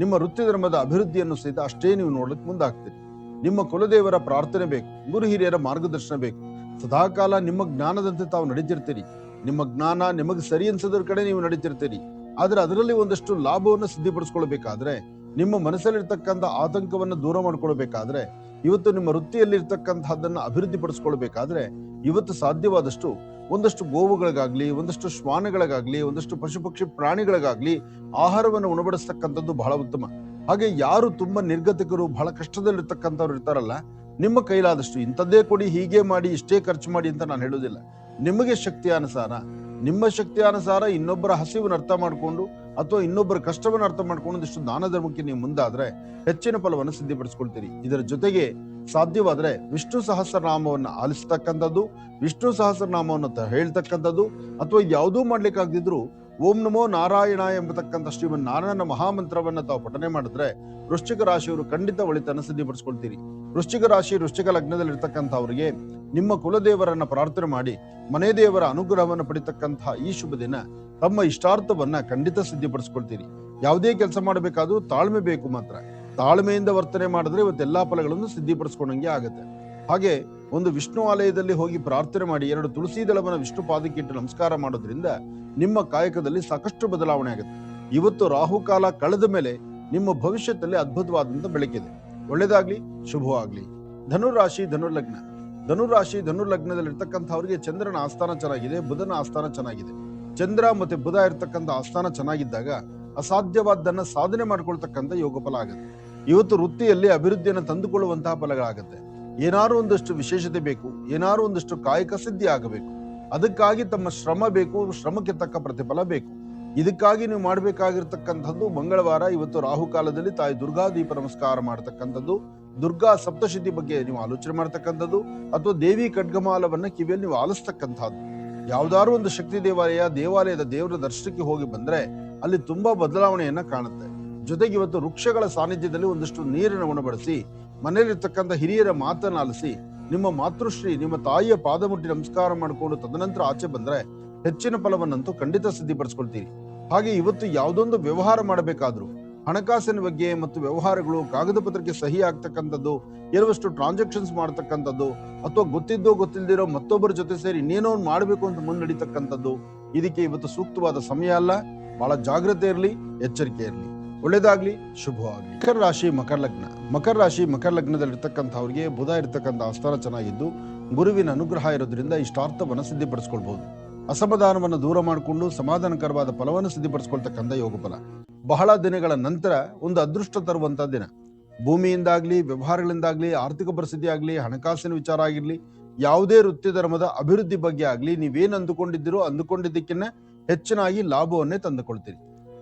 ನಿಮ್ಮ ವೃತ್ತಿ ಧರ್ಮದ ಅಭಿವೃದ್ಧಿಯನ್ನು ಸಹಿತ ಅಷ್ಟೇ ನೀವು ನೋಡ್ಲಿಕ್ಕೆ ಮುಂದಾಗ್ತೀರಿ. ನಿಮ್ಮ ಕುಲದೇವರ ಪ್ರಾರ್ಥನೆ ಬೇಕು, ಗುರು ಹಿರಿಯರ ಮಾರ್ಗದರ್ಶನ ಬೇಕು. ಸದಾಕಾಲ ನಿಮ್ಮ ಜ್ಞಾನದಂತೆ ತಾವು ನಡೀತಿರ್ತೀರಿ. ನಿಮ್ಮ ಜ್ಞಾನ ನಿಮಗೆ ಸರಿ ಅನ್ಸೋದ್ರ ಕಡೆ ನೀವು ನಡೀತಿರ್ತೀರಿ. ಆದ್ರೆ ಅದರಲ್ಲಿ ಒಂದಷ್ಟು ಲಾಭವನ್ನು ಸಿದ್ಧಿಪಡಿಸ್ಕೊಳ್ಬೇಕಾದ್ರೆ, ನಿಮ್ಮ ಮನಸ್ಸಲ್ಲಿರ್ತಕ್ಕಂಥ ಆತಂಕವನ್ನು ದೂರ ಮಾಡ್ಕೊಳ್ಬೇಕಾದ್ರೆ, ಇವತ್ತು ನಿಮ್ಮ ವೃತ್ತಿಯಲ್ಲಿರ್ತಕ್ಕಂಥದ್ದನ್ನ ಅಭಿವೃದ್ಧಿ ಪಡಿಸ್ಕೊಳ್ಬೇಕಾದ್ರೆ ಇವತ್ತು ಸಾಧ್ಯವಾದಷ್ಟು ಒಂದಷ್ಟು ಗೋವುಗಳಿಗಾಗ್ಲಿ, ಒಂದಷ್ಟು ಶ್ವಾನಗಳಿಗಾಗ್ಲಿ, ಒಂದಷ್ಟು ಪಶು ಪಕ್ಷಿ ಪ್ರಾಣಿಗಳಿಗಾಗ್ಲಿ ಆಹಾರವನ್ನು ಉಣಬಡಿಸ್ತಕ್ಕಂಥದ್ದು ಬಹಳ ಉತ್ತಮ. ಹಾಗೆ ಯಾರು ತುಂಬಾ ನಿರ್ಗತಿಕರು, ಬಹಳ ಕಷ್ಟದಲ್ಲಿರ್ತಕ್ಕಂಥವ್ರು ಇರ್ತಾರಲ್ಲ, ನಿಮ್ಮ ಕೈಲಾದಷ್ಟು ಇಂಥದ್ದೇ ಕೊಡಿ, ಹೀಗೆ ಮಾಡಿ, ಇಷ್ಟೇ ಖರ್ಚು ಮಾಡಿ ಅಂತ ನಾನು ಹೇಳುವುದಿಲ್ಲ. ನಿಮಗೆ ಶಕ್ತಿಯಾನುಸಾರ, ನಿಮ್ಮ ಶಕ್ತಿಯಾನುಸಾರ ಇನ್ನೊಬ್ಬರ ಹಸಿವನ್ನು ಅರ್ಥ ಮಾಡಿಕೊಂಡು ಅಥವಾ ಇನ್ನೊಬ್ಬರ ಕಷ್ಟವನ್ನು ಅರ್ಥ ಮಾಡ್ಕೊಂಡು ಒಂದಿಷ್ಟು ದಾನ ಧರ್ಮಕ್ಕೆ ನೀವು ಮುಂದಾದ್ರೆ ಹೆಚ್ಚಿನ ಫಲವನ್ನು ಸಿದ್ಧಿಪಡಿಸ್ಕೊಳ್ತೀರಿ. ಇದರ ಜೊತೆಗೆ ಸಾಧ್ಯವಾದ್ರೆ ವಿಷ್ಣು ಸಹಸ್ರನಾಮವನ್ನು ಆಲಿಸ್ತಕ್ಕಂಥದ್ದು, ವಿಷ್ಣು ಸಹಸ್ರನಾಮವನ್ನು ಹೇಳ್ತಕ್ಕಂಥದ್ದು ಅಥವಾ ಯಾವುದೂ ಮಾಡ್ಲಿಕ್ಕಾಗದಿದ್ರು ಓಂ ನಮೋ ನಾರಾಯಣ ಎಂಬತಕ್ಕಂಥ ಶ್ರೀಮನ್ ನಾರಾಯಣ ಮಹಾಮಂತ್ರವನ್ನ ತಾವು ಪಠನೆ ಮಾಡಿದ್ರೆ ವೃಶ್ಚಿಕ ರಾಶಿಯವರು ಖಂಡಿತ ಒಳಿತನ್ನು ಸಿದ್ಧಿಪಡಿಸ್ಕೊಳ್ತೀರಿ. ವೃಶ್ಚಿಕ ರಾಶಿ ವೃಶ್ಚಿಕ ಲಗ್ನದಲ್ಲಿರ್ತಕ್ಕಂಥವ್ರಿಗೆ ನಿಮ್ಮ ಕುಲದೇವರನ್ನ ಪ್ರಾರ್ಥನೆ ಮಾಡಿ ಮನೆ ದೇವರ ಅನುಗ್ರಹವನ್ನು ಪಡಿತಕ್ಕಂತಹ ಈ ಶುಭ ದಿನ ತಮ್ಮ ಇಷ್ಟಾರ್ಥವನ್ನ ಖಂಡಿತ ಸಿದ್ಧಿಪಡಿಸ್ಕೊಳ್ತೀರಿ. ಯಾವುದೇ ಕೆಲಸ ಮಾಡಬೇಕಾದ್ರೂ ತಾಳ್ಮೆ ಬೇಕು. ಮಾತ್ರ ತಾಳ್ಮೆಯಿಂದ ವರ್ತನೆ ಮಾಡಿದ್ರೆ ಇವತ್ತೆಲ್ಲಾ ಫಲಗಳನ್ನು ಸಿದ್ಧಿಪಡಿಸ್ಕೊಂಡಂಗೆ ಆಗುತ್ತೆ. ಹಾಗೆ ಒಂದು ವಿಷ್ಣು ಆಲಯದಲ್ಲಿ ಹೋಗಿ ಪ್ರಾರ್ಥನೆ ಮಾಡಿ 2 ತುಳಸಿ ದಳವನ್ನು ವಿಷ್ಣು ಪಾದಕ್ಕೆ ಇಟ್ಟು ನಮಸ್ಕಾರ ಮಾಡೋದ್ರಿಂದ ನಿಮ್ಮ ಕಾಯಕದಲ್ಲಿ ಸಾಕಷ್ಟು ಬದಲಾವಣೆ ಆಗುತ್ತೆ. ಇವತ್ತು ರಾಹುಕಾಲ ಕಳೆದ ಮೇಲೆ ನಿಮ್ಮ ಭವಿಷ್ಯದಲ್ಲಿ ಅದ್ಭುತವಾದಂತ ಬೆಳಕಿದೆ. ಒಳ್ಳೇದಾಗ್ಲಿ, ಶುಭವಾಗ್ಲಿ. ಧನುರಾಶಿ ಧನುರ್ಲಗ್ನ. ಧನುರಾಶಿ ಧನುರ್ಲಗ್ನದಲ್ಲಿರ್ತಕ್ಕಂಥವ್ರಿಗೆ ಚಂದ್ರನ ಆಸ್ಥಾನ ಚೆನ್ನಾಗಿದೆ, ಬುಧನ ಆಸ್ಥಾನ ಚೆನ್ನಾಗಿದೆ. ಚಂದ್ರ ಮತ್ತೆ ಬುಧ ಇರ್ತಕ್ಕಂಥ ಆಸ್ಥಾನ ಚೆನ್ನಾಗಿದ್ದಾಗ ಅಸಾಧ್ಯವಾದ್ದನ್ನ ಸಾಧನೆ ಮಾಡ್ಕೊಳ್ತಕ್ಕಂಥ ಯೋಗ ಫಲ ಆಗುತ್ತೆ. ಇವತ್ತು ವೃತ್ತಿಯಲ್ಲಿ ಅಭಿವೃದ್ಧಿಯನ್ನು ತಂದುಕೊಳ್ಳುವಂತಹ ಫಲಗಳಾಗತ್ತೆ. ಏನಾರು ಒಂದಷ್ಟು ವಿಶೇಷತೆ ಬೇಕು, ಏನಾರು ಒಂದಷ್ಟು ಕಾಯಕ ಸಿದ್ಧಿ ಆಗಬೇಕು. ಅದಕ್ಕಾಗಿ ತಮ್ಮ ಶ್ರಮ ಬೇಕು, ಶ್ರಮಕ್ಕೆ ತಕ್ಕ ಪ್ರತಿಫಲ ಬೇಕು. ಇದಕ್ಕಾಗಿ ನೀವು ಮಾಡಬೇಕಾಗಿರ್ತಕ್ಕಂಥದ್ದು ಮಂಗಳವಾರ ಇವತ್ತು ರಾಹುಕಾಲದಲ್ಲಿ ತಾಯಿ ದುರ್ಗಾ ದೀಪ ನಮಸ್ಕಾರ ಮಾಡತಕ್ಕಂಥದ್ದು, ದುರ್ಗಾ ಸಪ್ತಶತಿ ಬಗ್ಗೆ ನೀವು ಆಲೋಚನೆ ಮಾಡ್ತಕ್ಕಂಥದ್ದು, ಅಥವಾ ದೇವಿ ಖಡ್ಗಮಾಲವನ್ನ ಕಿವಿಯಲ್ಲಿ ನೀವು ಆಲಿಸ್ತಕ್ಕಂಥದ್ದು. ಯಾವ್ದಾದ್ರು ಒಂದು ಶಕ್ತಿ ದೇವಾಲಯದ ದೇವರ ದರ್ಶನಕ್ಕೆ ಹೋಗಿ ಬಂದ್ರೆ ಅಲ್ಲಿ ತುಂಬಾ ಬದಲಾವಣೆಯನ್ನ ಕಾಣುತ್ತೆ. ಜೊತೆಗೆ ಇವತ್ತು ವೃಕ್ಷಗಳ ಸಾನ್ನಿಧ್ಯದಲ್ಲಿ ಒಂದಷ್ಟು ನೀರನ್ನು ಉಣಬಡಿಸಿ, ಮನೆಯಲ್ಲಿರ್ತಕ್ಕಂಥ ಹಿರಿಯರ ಮಾತನ್ನ ಆಲಿಸಿ, ನಿಮ್ಮ ಮಾತೃಶ್ರೀ ನಿಮ್ಮ ತಾಯಿಯ ಪಾದ ಮುಟ್ಟಿ ನಮಸ್ಕಾರ ಮಾಡಿಕೊಂಡು ತದನಂತರ ಆಚೆ ಬಂದ್ರೆ ಹೆಚ್ಚಿನ ಫಲವನ್ನಂತೂ ಖಂಡಿತ ಸಿದ್ಧಿಪಡಿಸ್ಕೊಳ್ತೀರಿ. ಹಾಗೆ ಇವತ್ತು ಯಾವುದೊಂದು ವ್ಯವಹಾರ ಮಾಡಬೇಕಾದ್ರೂ ಹಣಕಾಸಿನ ಬಗ್ಗೆ ಮತ್ತು ವ್ಯವಹಾರಗಳು, ಕಾಗದ ಪತ್ರಕ್ಕೆ ಸಹಿ ಆಗ್ತಕ್ಕಂಥದ್ದು, ಕೆಲವಷ್ಟು ಟ್ರಾನ್ಸಾಕ್ಷನ್ಸ್ ಮಾಡ್ತಕ್ಕಂಥದ್ದು, ಅಥವಾ ಗೊತ್ತಿದ್ದೋ ಗೊತ್ತಿಲ್ದಿರೋ ಮತ್ತೊಬ್ಬರ ಜೊತೆ ಸೇರಿ ಇನ್ನೇನೋ ಮಾಡಬೇಕು ಅಂತ ಮುನ್ನಡೀತಕ್ಕಂಥದ್ದು, ಇದಕ್ಕೆ ಇವತ್ತು ಸೂಕ್ತವಾದ ಸಮಯ ಅಲ್ಲ. ಬಹಳ ಜಾಗ್ರತೆ ಇರಲಿ, ಎಚ್ಚರಿಕೆ ಇರಲಿ. ಒಳ್ಳೇದಾಗ್ಲಿ, ಶುಭವಾಗ್ಲಿ. ಮಕರ ರಾಶಿ ಮಕರ ಲಗ್ನ. ಮಕರ ರಾಶಿ ಮಕರ ಲಗ್ನದಲ್ಲಿರ್ತಕ್ಕಂಥವ್ರಿಗೆ ಬುಧ ಇರ್ತಕ್ಕಂಥ ಆಸ್ಥಾನ ಚೆನ್ನಾಗಿದ್ದು ಗುರುವಿನ ಅನುಗ್ರಹ ಇರೋದ್ರಿಂದ ಇಷ್ಟಾರ್ಥವನ್ನು ಸಿದ್ಧಿಪಡಿಸ್ಕೊಳ್ಬಹುದು. ಅಸಮಾಧಾನವನ್ನು ದೂರ ಮಾಡಿಕೊಂಡು ಸಮಾಧಾನಕರವಾದ ಫಲವನ್ನು ಸಿದ್ಧಿಪಡಿಸ್ಕೊಳ್ತಕ್ಕಂಥ ಯೋಗ ಫಲ. ಬಹಳ ದಿನಗಳ ನಂತರ ಒಂದು ಅದೃಷ್ಟ ತರುವಂತ ದಿನ. ಭೂಮಿಯಿಂದಾಗ್ಲಿ, ವ್ಯವಹಾರಗಳಿಂದಾಗ್ಲಿ, ಆರ್ಥಿಕ ಪರಿಸ್ಥಿತಿ ಆಗ್ಲಿ, ಹಣಕಾಸಿನ ವಿಚಾರ ಆಗಿರ್ಲಿ, ಯಾವುದೇ ವೃತ್ತಿ ಧರ್ಮದ ಅಭಿವೃದ್ಧಿ ಬಗ್ಗೆ ಆಗ್ಲಿ, ನೀವೇನ್ ಅಂದುಕೊಂಡಿದ್ದೀರೋ ಅಂದುಕೊಂಡಿದ್ದಕ್ಕಿಂತ ಹೆಚ್ಚಿನಾಗಿ ಲಾಭವನ್ನೇ ತಂದುಕೊಳ್ತೀರಿ.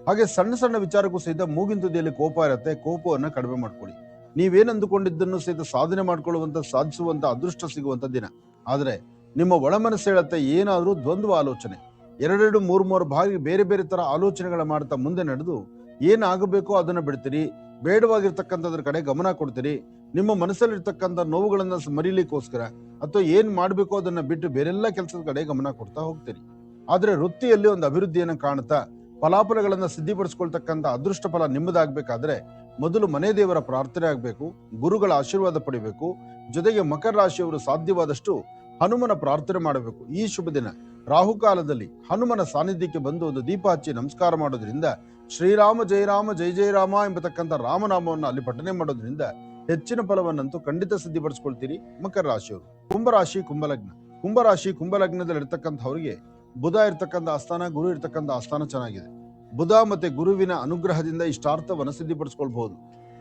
ಹಾಗೆ ಸಣ್ಣ ಸಣ್ಣ ವಿಚಾರಕ್ಕೂ ಸಹಿತ ಮೂಗಿನ ತುದಿಯಲ್ಲಿ ಕೋಪ ಇರುತ್ತೆ, ಕೋಪವನ್ನ ಕಡಿಮೆ ಮಾಡ್ಕೊಳ್ಳಿ. ನೀವೇನ್ ಅಂದುಕೊಂಡಿದ್ದನ್ನು ಸಹಿತ ಸಾಧನೆ ಮಾಡ್ಕೊಳ್ಳುವಂತ, ಸಾಧಿಸುವಂತ ಅದೃಷ್ಟ ಸಿಗುವಂತ ದಿನ. ಆದ್ರೆ ನಿಮ್ಮ ಒಳಮನಸ್ಸು ಹೇಳುತ್ತೆ ಏನಾದ್ರೂ ದ್ವಂದ್ವ ಆಲೋಚನೆ, ಎರಡೆರಡು ಮೂರು ಬಾರಿ ಬೇರೆ ಬೇರೆ ತರ ಆಲೋಚನೆಗಳ ಮಾಡ್ತಾ ಮುಂದೆ ನಡೆದು ಏನಾಗಬೇಕೋ ಅದನ್ನ ಬಿಡ್ತೀರಿ. ಬೇಡವಾಗಿರ್ತಕ್ಕಂಥದ್ರ ಕಡೆ ಗಮನ ಕೊಡ್ತೀರಿ. ನಿಮ್ಮ ಮನಸ್ಸಲ್ಲಿರ್ತಕ್ಕಂಥ ನೋವುಗಳನ್ನ ಮರೀಲಿಕ್ಕೋಸ್ಕರ ಅಥವಾ ಏನ್ ಮಾಡ್ಬೇಕೋ ಅದನ್ನ ಬಿಟ್ಟು ಬೇರೆಲ್ಲ ಕೆಲಸದ ಕಡೆ ಗಮನ ಕೊಡ್ತಾ ಹೋಗ್ತೀರಿ. ಆದ್ರೆ ವೃತ್ತಿಯಲ್ಲಿ ಒಂದು ಅಭಿವೃದ್ಧಿಯನ್ನ ಕಾಣ್ತಾ ಫಲಾಫಲಗಳನ್ನ ಸಿದ್ಧಿಪಡಿಸ್ಕೊಳ್ತಕ್ಕಂಥ ಅದೃಷ್ಟ ಫಲ ನಿಮ್ಮದಾಗ್ಬೇಕಾದ್ರೆ ಮೊದಲು ಮನೆ ದೇವರ ಪ್ರಾರ್ಥನೆ ಆಗ್ಬೇಕು, ಗುರುಗಳ ಆಶೀರ್ವಾದ ಪಡಿಬೇಕು. ಜೊತೆಗೆ ಮಕರ ರಾಶಿಯವರು ಸಾಧ್ಯವಾದಷ್ಟು ಹನುಮನ ಪ್ರಾರ್ಥನೆ ಮಾಡಬೇಕು. ಈ ಶುಭ ದಿನ ರಾಹುಕಾಲದಲ್ಲಿ ಹನುಮನ ಸಾನ್ನಿಧ್ಯಕ್ಕೆ ಬಂದು ಒಂದು ದೀಪ ಹಚ್ಚಿ ನಮಸ್ಕಾರ ಮಾಡೋದ್ರಿಂದ, ಶ್ರೀರಾಮ ಜಯ ರಾಮ ಜಯ ಜಯ ರಾಮ ಎಂಬತಕ್ಕಂಥ ರಾಮನಾಮವನ್ನು ಅಲ್ಲಿ ಪಠನೆ ಮಾಡೋದ್ರಿಂದ ಹೆಚ್ಚಿನ ಫಲವನ್ನಂತೂ ಖಂಡಿತ ಸಿದ್ಧಿಪಡಿಸ್ಕೊಳ್ತೀರಿ ಮಕರ ರಾಶಿಯವರು. ಕುಂಭರಾಶಿ ಕುಂಭಲಗ್ನ. ಕುಂಭರಾಶಿ ಕುಂಭಲಗ್ನದಲ್ಲಿ ಇರ್ತಕ್ಕಂಥವ್ರಿಗೆ ಬುಧ ಇರ್ತಕ್ಕಂಥ ಆಸ್ಥಾನ, ಗುರು ಇರ್ತಕ್ಕಂಥ ಆಸ್ಥಾನ ಚೆನ್ನಾಗಿದೆ. ಬುಧ ಮತ್ತೆ ಗುರುವಿನ ಅನುಗ್ರಹದಿಂದ ಇಷ್ಟಾರ್ಥವನ್ನು ಸಿದ್ಧಿಪಡಿಸ್ಕೊಳ್ಬಹುದು.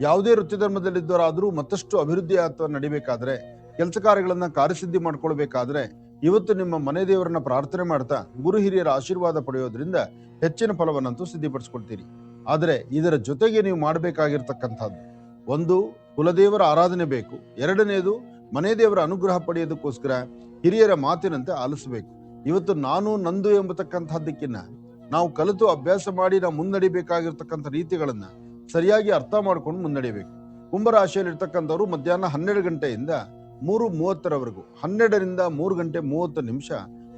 ಯಾವುದೇ ವೃತ್ತಿ ಧರ್ಮದಲ್ಲಿದ್ದವರಾದ್ರೂ ಮತ್ತಷ್ಟು ಅಭಿವೃದ್ಧಿ ನಡಿಬೇಕಾದ್ರೆ, ಕೆಲಸ ಕಾರ್ಯಗಳನ್ನ ಕಾರ್ಯಸಿದ್ಧಿ ಮಾಡ್ಕೊಳ್ಬೇಕಾದ್ರೆ ಇವತ್ತು ನಿಮ್ಮ ಮನೆ ದೇವರನ್ನ ಪ್ರಾರ್ಥನೆ ಮಾಡ್ತಾ ಗುರು ಹಿರಿಯರ ಆಶೀರ್ವಾದ ಪಡೆಯೋದ್ರಿಂದ ಹೆಚ್ಚಿನ ಫಲವನ್ನಂತೂ ಸಿದ್ಧಿಪಡಿಸ್ಕೊಳ್ತೀರಿ. ಆದ್ರೆ ಇದರ ಜೊತೆಗೆ ನೀವು ಮಾಡಬೇಕಾಗಿರ್ತಕ್ಕಂಥದ್ದು, ಒಂದು ಕುಲದೇವರ ಆರಾಧನೆ ಬೇಕು, ಎರಡನೇದು ಮನೆ ದೇವರ ಅನುಗ್ರಹ ಪಡೆಯೋದಕ್ಕೋಸ್ಕರ ಹಿರಿಯರ ಮಾತಿನಂತೆ ಆಲಿಸಬೇಕು. ಇವತ್ತು ನಾನು ನಂದು ಎಂಬತಕ್ಕಂಥದ್ದಕ್ಕಿನ್ನ ನಾವು ಕಲಿತು ಅಭ್ಯಾಸ ಮಾಡಿ ನಾವು ಮುನ್ನಡಿಬೇಕಾಗಿರ್ತಕ್ಕಂಥ ರೀತಿಗಳನ್ನ ಸರಿಯಾಗಿ ಅರ್ಥ ಮಾಡ್ಕೊಂಡು ಮುನ್ನಡಿಬೇಕು. ಕುಂಭರಾಶಿಯಲ್ಲಿ ಇರ್ತಕ್ಕಂಥವ್ರು ಮಧ್ಯಾಹ್ನ 12 ಗಂಟೆಯಿಂದ 3:30ರವರೆಗೂ, 12ರಿಂದ 3 ಗಂಟೆ 30 ನಿಮಿಷ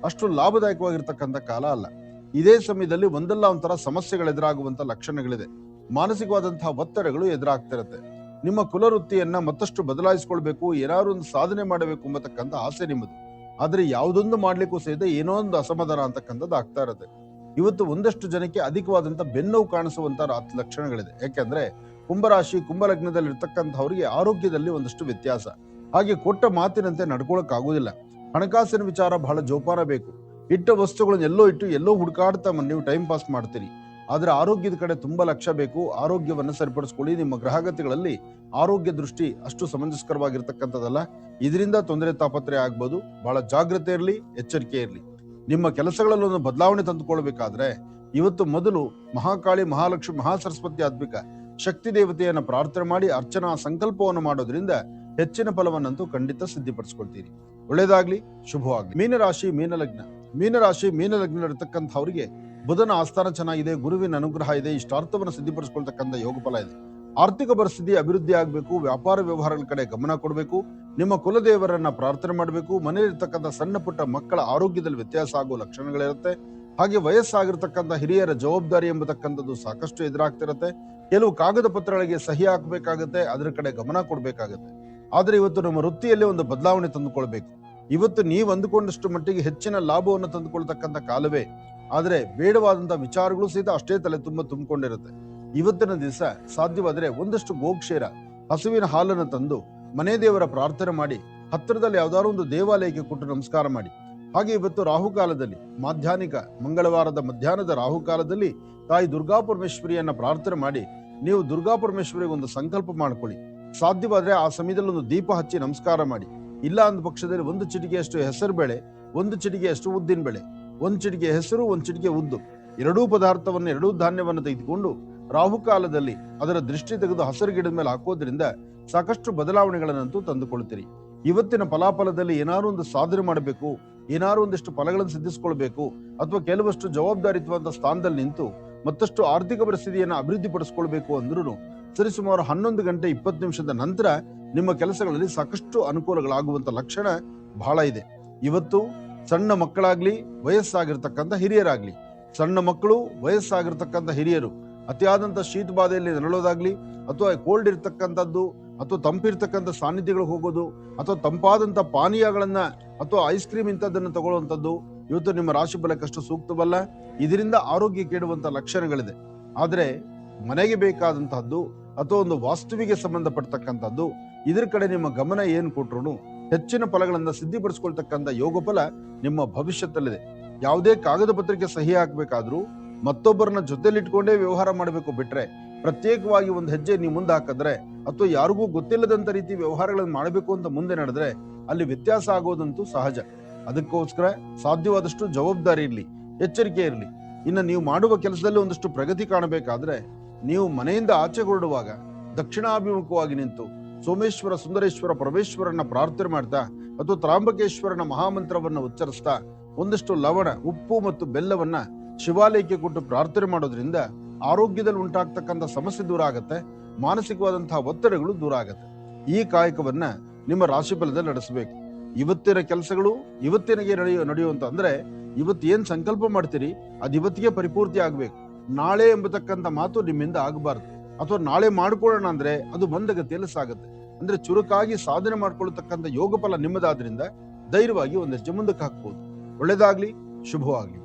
ಅಷ್ಟು ಲಾಭದಾಯಕವಾಗಿರ್ತಕ್ಕಂಥ ಕಾಲ ಅಲ್ಲ. ಇದೇ ಸಮಯದಲ್ಲಿ ಒಂದಲ್ಲ ಒಂಥರ ಸಮಸ್ಯೆಗಳು ಎದುರಾಗುವಂತ ಲಕ್ಷಣಗಳಿದೆ. ಮಾನಸಿಕವಾದಂತಹ ಒತ್ತಡಗಳು ಎದುರಾಗ್ತಿರತ್ತೆ. ನಿಮ್ಮ ಕುಲವೃತ್ತಿಯನ್ನ ಮತ್ತಷ್ಟು ಬದಲಾಯಿಸ್ಕೊಳ್ಬೇಕು, ಏನಾದ್ರು ಒಂದು ಸಾಧನೆ ಮಾಡಬೇಕು ಎಂಬತಕ್ಕಂಥ ಆಸೆ ನಿಮ್ಮದು. ಆದ್ರೆ ಯಾವುದೊಂದು ಮಾಡ್ಲಿಕ್ಕೂ ಸಹಿತ ಏನೋ ಒಂದು ಅಸಮಾಧಾನ ಅಂತಕ್ಕಂಥದ್ದು ಆಗ್ತಾ ಇರುತ್ತೆ. ಇವತ್ತು ಒಂದಷ್ಟು ಜನಕ್ಕೆ ಅಧಿಕವಾದಂತ ಬೆನ್ನೋವು ಕಾಣಿಸುವಂತ ಲಕ್ಷಣಗಳಿದೆ. ಯಾಕೆಂದ್ರೆ ಕುಂಭರಾಶಿ ಕುಂಭಲಗ್ನದಲ್ಲಿ ಇರ್ತಕ್ಕಂಥವ್ರಿಗೆ ಆರೋಗ್ಯದಲ್ಲಿ ಒಂದಷ್ಟು ವ್ಯತ್ಯಾಸ. ಹಾಗೆ ಕೊಟ್ಟ ಮಾತಿನಂತೆ ನಡ್ಕೊಳಕ್ ಆಗುದಿಲ್ಲ. ಹಣಕಾಸಿನ ವಿಚಾರ ಬಹಳ ಜೋಪಾನ ಬೇಕು. ಇಟ್ಟ ವಸ್ತುಗಳನ್ನ ಎಲ್ಲೋ ಹುಡುಕಾಡ್ತಾ ನೀವು ಟೈಮ್ ಪಾಸ್ ಮಾಡ್ತೀರಿ. ಆದ್ರೆ ಆರೋಗ್ಯದ ಕಡೆ ತುಂಬಾ ಲಕ್ಷ್ಯ ಬೇಕು. ಆರೋಗ್ಯವನ್ನ ಸರಿಪಡಿಸ್ಕೊಳ್ಳಿ. ನಿಮ್ಮ ಗ್ರಹಗತಿಗಳಲ್ಲಿ ಆರೋಗ್ಯ ದೃಷ್ಟಿ ಅಷ್ಟು ಸಮಂಜಸಕರವಾಗಿರ್ತಕ್ಕಂಥದ್ದಲ್ಲ. ಇದರಿಂದ ತೊಂದರೆ ತಾಪತ್ರೆ ಆಗ್ಬೋದು. ಬಹಳ ಜಾಗ್ರತೆ ಇರಲಿ, ಎಚ್ಚರಿಕೆ ಇರಲಿ. ನಿಮ್ಮ ಕೆಲಸಗಳಲ್ಲಿ ಒಂದು ಬದಲಾವಣೆ ತಂದುಕೊಳ್ಬೇಕಾದ್ರೆ ಇವತ್ತು ಮೊದಲು ಮಹಾಕಾಳಿ, ಮಹಾಲಕ್ಷ್ಮಿ, ಮಹಾಸರಸ್ವತಿ ಆತ್ಮಿಕ ಶಕ್ತಿ ದೇವತೆಯನ್ನ ಪ್ರಾರ್ಥನೆ ಮಾಡಿ ಅರ್ಚನಾ ಸಂಕಲ್ಪವನ್ನು ಮಾಡೋದ್ರಿಂದ ಹೆಚ್ಚಿನ ಫಲವನ್ನಂತೂ ಖಂಡಿತ ಸಿದ್ಧಿಪಡಿಸ್ಕೊಳ್ತೀರಿ. ಒಳ್ಳೇದಾಗ್ಲಿ, ಶುಭವಾಗ್ಲಿ. ಮೀನರಾಶಿ ಮೀನಲಗ್ನ. ಮೀನರಾಶಿ ಮೀನಲಗ್ನ ಇರತಕ್ಕಂಥವ್ರಿಗೆ ಬುಧನ ಆಸ್ಥಾನ ಚೆನ್ನಾಗಿದೆ, ಗುರುವಿನ ಅನುಗ್ರಹ ಇದೆ, ಇಷ್ಟಾರ್ಥವನ್ನು ಸಿದ್ಧಿಪಡಿಸ್ಕೊಳ್ತಕ್ಕಂಥ ಯೋಗ ಫಲ ಇದೆ. ಆರ್ಥಿಕ ಪರಿಸ್ಥಿತಿ ಅಭಿವೃದ್ಧಿ ಆಗಬೇಕು, ವ್ಯಾಪಾರ ವ್ಯವಹಾರಗಳ ಕಡೆ ಗಮನ ಕೊಡಬೇಕು, ನಿಮ್ಮ ಕುಲದೇವರನ್ನ ಪ್ರಾರ್ಥನೆ ಮಾಡಬೇಕು. ಮನೆಯಲ್ಲಿರ್ತಕ್ಕಂಥ ಸಣ್ಣ ಪುಟ್ಟ ಮಕ್ಕಳ ಆರೋಗ್ಯದಲ್ಲಿ ವ್ಯತ್ಯಾಸ ಆಗುವ ಲಕ್ಷಣಗಳಿರುತ್ತೆ. ಹಾಗೆ ವಯಸ್ಸಾಗಿರ್ತಕ್ಕಂಥ ಹಿರಿಯರ ಜವಾಬ್ದಾರಿ ಎಂಬತಕ್ಕಂಥದ್ದು ಸಾಕಷ್ಟು ಎದುರಾಗ್ತಿರತ್ತೆ. ಕೆಲವು ಕಾಗದ ಪತ್ರಗಳಿಗೆ ಸಹಿ ಹಾಕಬೇಕಾಗತ್ತೆ, ಅದರ ಕಡೆ ಗಮನ ಕೊಡಬೇಕಾಗತ್ತೆ. ಆದ್ರೆ ಇವತ್ತು ನಮ್ಮ ವೃತ್ತಿಯಲ್ಲಿ ಒಂದು ಬದಲಾವಣೆ ತಂದುಕೊಳ್ಬೇಕು. ಇವತ್ತು ನೀವು ಅಂದುಕೊಂಡಷ್ಟು ಮಟ್ಟಿಗೆ ಹೆಚ್ಚಿನ ಲಾಭವನ್ನು ತಂದುಕೊಳ್ತಕ್ಕಂಥ ಕಾಲವೇ. ಆದ್ರೆ ಬೇಡವಾದಂತಹ ವಿಚಾರಗಳು ಸಹಿತ ಅಷ್ಟೇ ತಲೆ ತುಂಬಿಕೊಂಡಿರುತ್ತೆ. ಇವತ್ತಿನ ದಿವಸ ಸಾಧ್ಯವಾದ್ರೆ ಒಂದಷ್ಟು ಗೋಕ್ಷೇರ, ಹಸುವಿನ ಹಾಲನ್ನು ತಂದು ಮನೆ ದೇವರ ಪ್ರಾರ್ಥನೆ ಮಾಡಿ ಹತ್ತಿರದಲ್ಲಿ ಯಾವ್ದಾದ್ರು ಒಂದು ದೇವಾಲಯಕ್ಕೆ ಕೊಟ್ಟು ನಮಸ್ಕಾರ ಮಾಡಿ. ಹಾಗೆ ಇವತ್ತು ರಾಹುಕಾಲದಲ್ಲಿ ಮಂಗಳವಾರದ ಮಧ್ಯಾಹ್ನದ ರಾಹುಕಾಲದಲ್ಲಿ ತಾಯಿ ದುರ್ಗಾ ಪರಮೇಶ್ವರಿಯನ್ನ ಪ್ರಾರ್ಥನೆ ಮಾಡಿ ನೀವು ದುರ್ಗಾ ಪರಮೇಶ್ವರಿಗೆ ಒಂದು ಸಂಕಲ್ಪ ಮಾಡ್ಕೊಳ್ಳಿ. ಸಾಧ್ಯವಾದ್ರೆ ಆ ಸಮಯದಲ್ಲಿ ಒಂದು ದೀಪ ಹಚ್ಚಿ ನಮಸ್ಕಾರ ಮಾಡಿ. ಇಲ್ಲ ಅಂದ ಪಕ್ಷದಲ್ಲಿ ಒಂದು ಚಿಟಿಕೆಯಷ್ಟು ಹೆಸರು ಬೇಳೆ 1 ಚಿಟಿಕೆಯಷ್ಟು ಉದ್ದಿನ ಬೇಳೆ, 1 ಚಿಟಿಕೆ ಹೆಸರು, 1 ಚಿಟಿಕೆ ಉದ್ದು, ಎರಡೂ ಪದಾರ್ಥವನ್ನು, ಎರಡೂ ಧಾನ್ಯವನ್ನು ತೆಗೆದುಕೊಂಡು ರಾಹುಕಾಲದಲ್ಲಿ ಅದರ ದೃಷ್ಟಿ ತೆಗೆದು ಹಸಿರು ಗಿಡದ ಮೇಲೆ ಹಾಕೋದ್ರಿಂದ ಸಾಕಷ್ಟು ಬದಲಾವಣೆಗಳನ್ನಂತೂ ತಂದುಕೊಳ್ತೀರಿ. ಇವತ್ತಿನ ಫಲಾಫಲದಲ್ಲಿ ಏನಾದ್ರು ಒಂದು ಸಾಧನೆ ಮಾಡಬೇಕು, ಏನಾದ್ರು ಒಂದಿಷ್ಟು ಫಲಗಳನ್ನು ಸಿದ್ಧಿಸ್ಕೊಳ್ಬೇಕು, ಅಥವಾ ಕೆಲವಷ್ಟು ಜವಾಬ್ದಾರಿತ್ವಂತ ಸ್ಥಾನದಲ್ಲಿ ನಿಂತು ಮತ್ತಷ್ಟು ಆರ್ಥಿಕ ಪರಿಸ್ಥಿತಿಯನ್ನು ಅಭಿವೃದ್ಧಿ ಪಡಿಸ್ಕೊಳ್ಬೇಕು ಅಂದ್ರೂ ಸರಿಸುಮಾರು 11 ಗಂಟೆ 20 ನಿಮಿಷದ ನಂತರ ನಿಮ್ಮ ಕೆಲಸಗಳಲ್ಲಿ ಸಾಕಷ್ಟು ಅನುಕೂಲಗಳಾಗುವಂತ ಲಕ್ಷಣ ಬಹಳ ಇದೆ. ಇವತ್ತು ಸಣ್ಣ ಮಕ್ಕಳಾಗ್ಲಿ, ವಯಸ್ಸಾಗಿರ್ತಕ್ಕಂಥ ಹಿರಿಯರಾಗ್ಲಿ, ಸಣ್ಣ ಮಕ್ಕಳು, ವಯಸ್ಸಾಗಿರ್ತಕ್ಕಂಥ ಹಿರಿಯರು ಅತಿಯಾದಂಥ ಶೀತ ಬಾಧೆಯಲ್ಲಿ ನರಳೋದಾಗ್ಲಿ, ಅಥವಾ ಕೋಲ್ಡ್ ಇರ್ತಕ್ಕಂಥದ್ದು, ಅಥವಾ ತಂಪಿರ್ತಕ್ಕಂಥ ಸಾನ್ನಿಧ್ಯಗಳಿಗೆ ಹೋಗೋದು, ಅಥವಾ ತಂಪಾದಂಥ ಪಾನೀಯಗಳನ್ನ ಅಥವಾ ಐಸ್ ಕ್ರೀಮ್ ಇಂಥದ್ದನ್ನು ತಗೊಳ್ಳುವಂಥದ್ದು ಇವತ್ತು ನಿಮ್ಮ ರಾಶಿ ಫಲಕ್ಕಷ್ಟು ಸೂಕ್ತವಲ್ಲ. ಇದರಿಂದ ಆರೋಗ್ಯ ಕೆಡುವಂತ ಲಕ್ಷಣಗಳಿದೆ. ಆದರೆ ಮನೆಗೆ ಬೇಕಾದಂತಹದ್ದು ಅಥವಾ ಒಂದು ವಾಸ್ತುವಿಗೆ ಸಂಬಂಧಪಟ್ಟತಕ್ಕಂಥದ್ದು, ಇದ್ರ ಕಡೆ ನಿಮ್ಮ ಗಮನ ಏನ್ ಕೊಟ್ರು ಹೆಚ್ಚಿನ ಫಲಗಳನ್ನ ಸಿದ್ಧಿಪಡಿಸ್ಕೊಳ್ತಕ್ಕಂಥ ಯೋಗ ಫಲ ನಿಮ್ಮ ಭವಿಷ್ಯದಲ್ಲಿದೆ. ಯಾವುದೇ ಕಾಗದ ಪತ್ರಕ್ಕೆ ಸಹಿ ಹಾಕಬೇಕಾದ್ರೂ ಮತ್ತೊಬ್ಬರನ್ನ ಜೊತೆಲಿಟ್ಕೊಂಡೇ ವ್ಯವಹಾರ ಮಾಡಬೇಕು ಬಿಟ್ರೆ, ಪ್ರತ್ಯೇಕವಾಗಿ ಒಂದು ಹೆಜ್ಜೆ ನೀವು ಮುಂದೆ ಹಾಕಿದ್ರೆ ಅಥವಾ ಯಾರಿಗೂ ಗೊತ್ತಿಲ್ಲದಂತ ರೀತಿ ವ್ಯವಹಾರಗಳನ್ನು ಮಾಡಬೇಕು ಅಂತ ಮುಂದೆ ನಡೆದ್ರೆ ಅಲ್ಲಿ ವ್ಯತ್ಯಾಸ ಆಗೋದಂತೂ ಸಹಜ. ಅದಕ್ಕೋಸ್ಕರ ಸಾಧ್ಯವಾದಷ್ಟು ಜವಾಬ್ದಾರಿ ಇರಲಿ, ಎಚ್ಚರಿಕೆ ಇರಲಿ. ಇನ್ನು ನೀವು ಮಾಡುವ ಕೆಲಸದಲ್ಲಿ ಒಂದಷ್ಟು ಪ್ರಗತಿ ಕಾಣಬೇಕಾದ್ರೆ ನೀವು ಮನೆಯಿಂದ ಆಚೆ ಹೊರಡುವಾಗ ದಕ್ಷಿಣಾಭಿಮುಖವಾಗಿ ನಿಂತು ಸೋಮೇಶ್ವರ, ಸುಂದರೇಶ್ವರ, ಪರಮೇಶ್ವರನ ಪ್ರಾರ್ಥನೆ ಮಾಡ್ತಾ ಅಥವಾ ತ್ರಾಂಬಕೇಶ್ವರನ ಮಹಾಮಂತ್ರವನ್ನ ಉಚ್ಚರಿಸ್ತಾ ಒಂದಷ್ಟು ಲವಣ, ಉಪ್ಪು ಮತ್ತು ಬೆಲ್ಲವನ್ನ ಶಿವಾಲಯಕ್ಕೆ ಕೊಟ್ಟು ಪ್ರಾರ್ಥನೆ ಮಾಡೋದ್ರಿಂದ ಆರೋಗ್ಯದಲ್ಲಿ ಉಂಟಾಗ್ತಕ್ಕಂಥ ಸಮಸ್ಯೆ ದೂರ ಆಗತ್ತೆ, ಮಾನಸಿಕವಾದಂತಹ ಒತ್ತಡಗಳು ದೂರ ಆಗತ್ತೆ. ಈ ಕಾಯಕವನ್ನ ನಿಮ್ಮ ರಾಶಿಫಲದಲ್ಲಿ ನಡೆಸಬೇಕು. ಇವತ್ತಿನ ಕೆಲಸಗಳು ಇವತ್ತಿನಗೆ ನಡೆಯುವಂತ ಅಂದ್ರೆ ಇವತ್ತೇನ್ ಸಂಕಲ್ಪ ಮಾಡ್ತೀರಿ ಅದು ಇವತ್ತಿಗೆ ಪರಿಪೂರ್ತಿ ಆಗ್ಬೇಕು. ನಾಳೆ ಎಂಬತಕ್ಕಂಥ ಮಾತು ನಿಮ್ಮಿಂದ ಆಗಬಾರ್ದು. ಅಥವಾ ನಾಳೆ ಮಾಡ್ಕೊಳ್ಳೋಣ ಅಂದ್ರೆ ಅದು ಮಂದಗತಿಯಲ್ಲಿ ಸಾಗುತ್ತೆ. ಅಂದ್ರೆ ಚುರುಕಾಗಿ ಸಾಧನೆ ಮಾಡ್ಕೊಳ್ತಕ್ಕಂಥ ಯೋಗ ಫಲ ನಿಮ್ಮದಾದ್ರಿಂದ ಧೈರ್ಯವಾಗಿ ಒಂದು ಹೆಜ್ಜೆ ಮುಂದಕ್ಕೆ ಹಾಕ್ಬೋದು. ಒಳ್ಳೇದಾಗ್ಲಿ, ಶುಭವಾಗ್ಲಿ.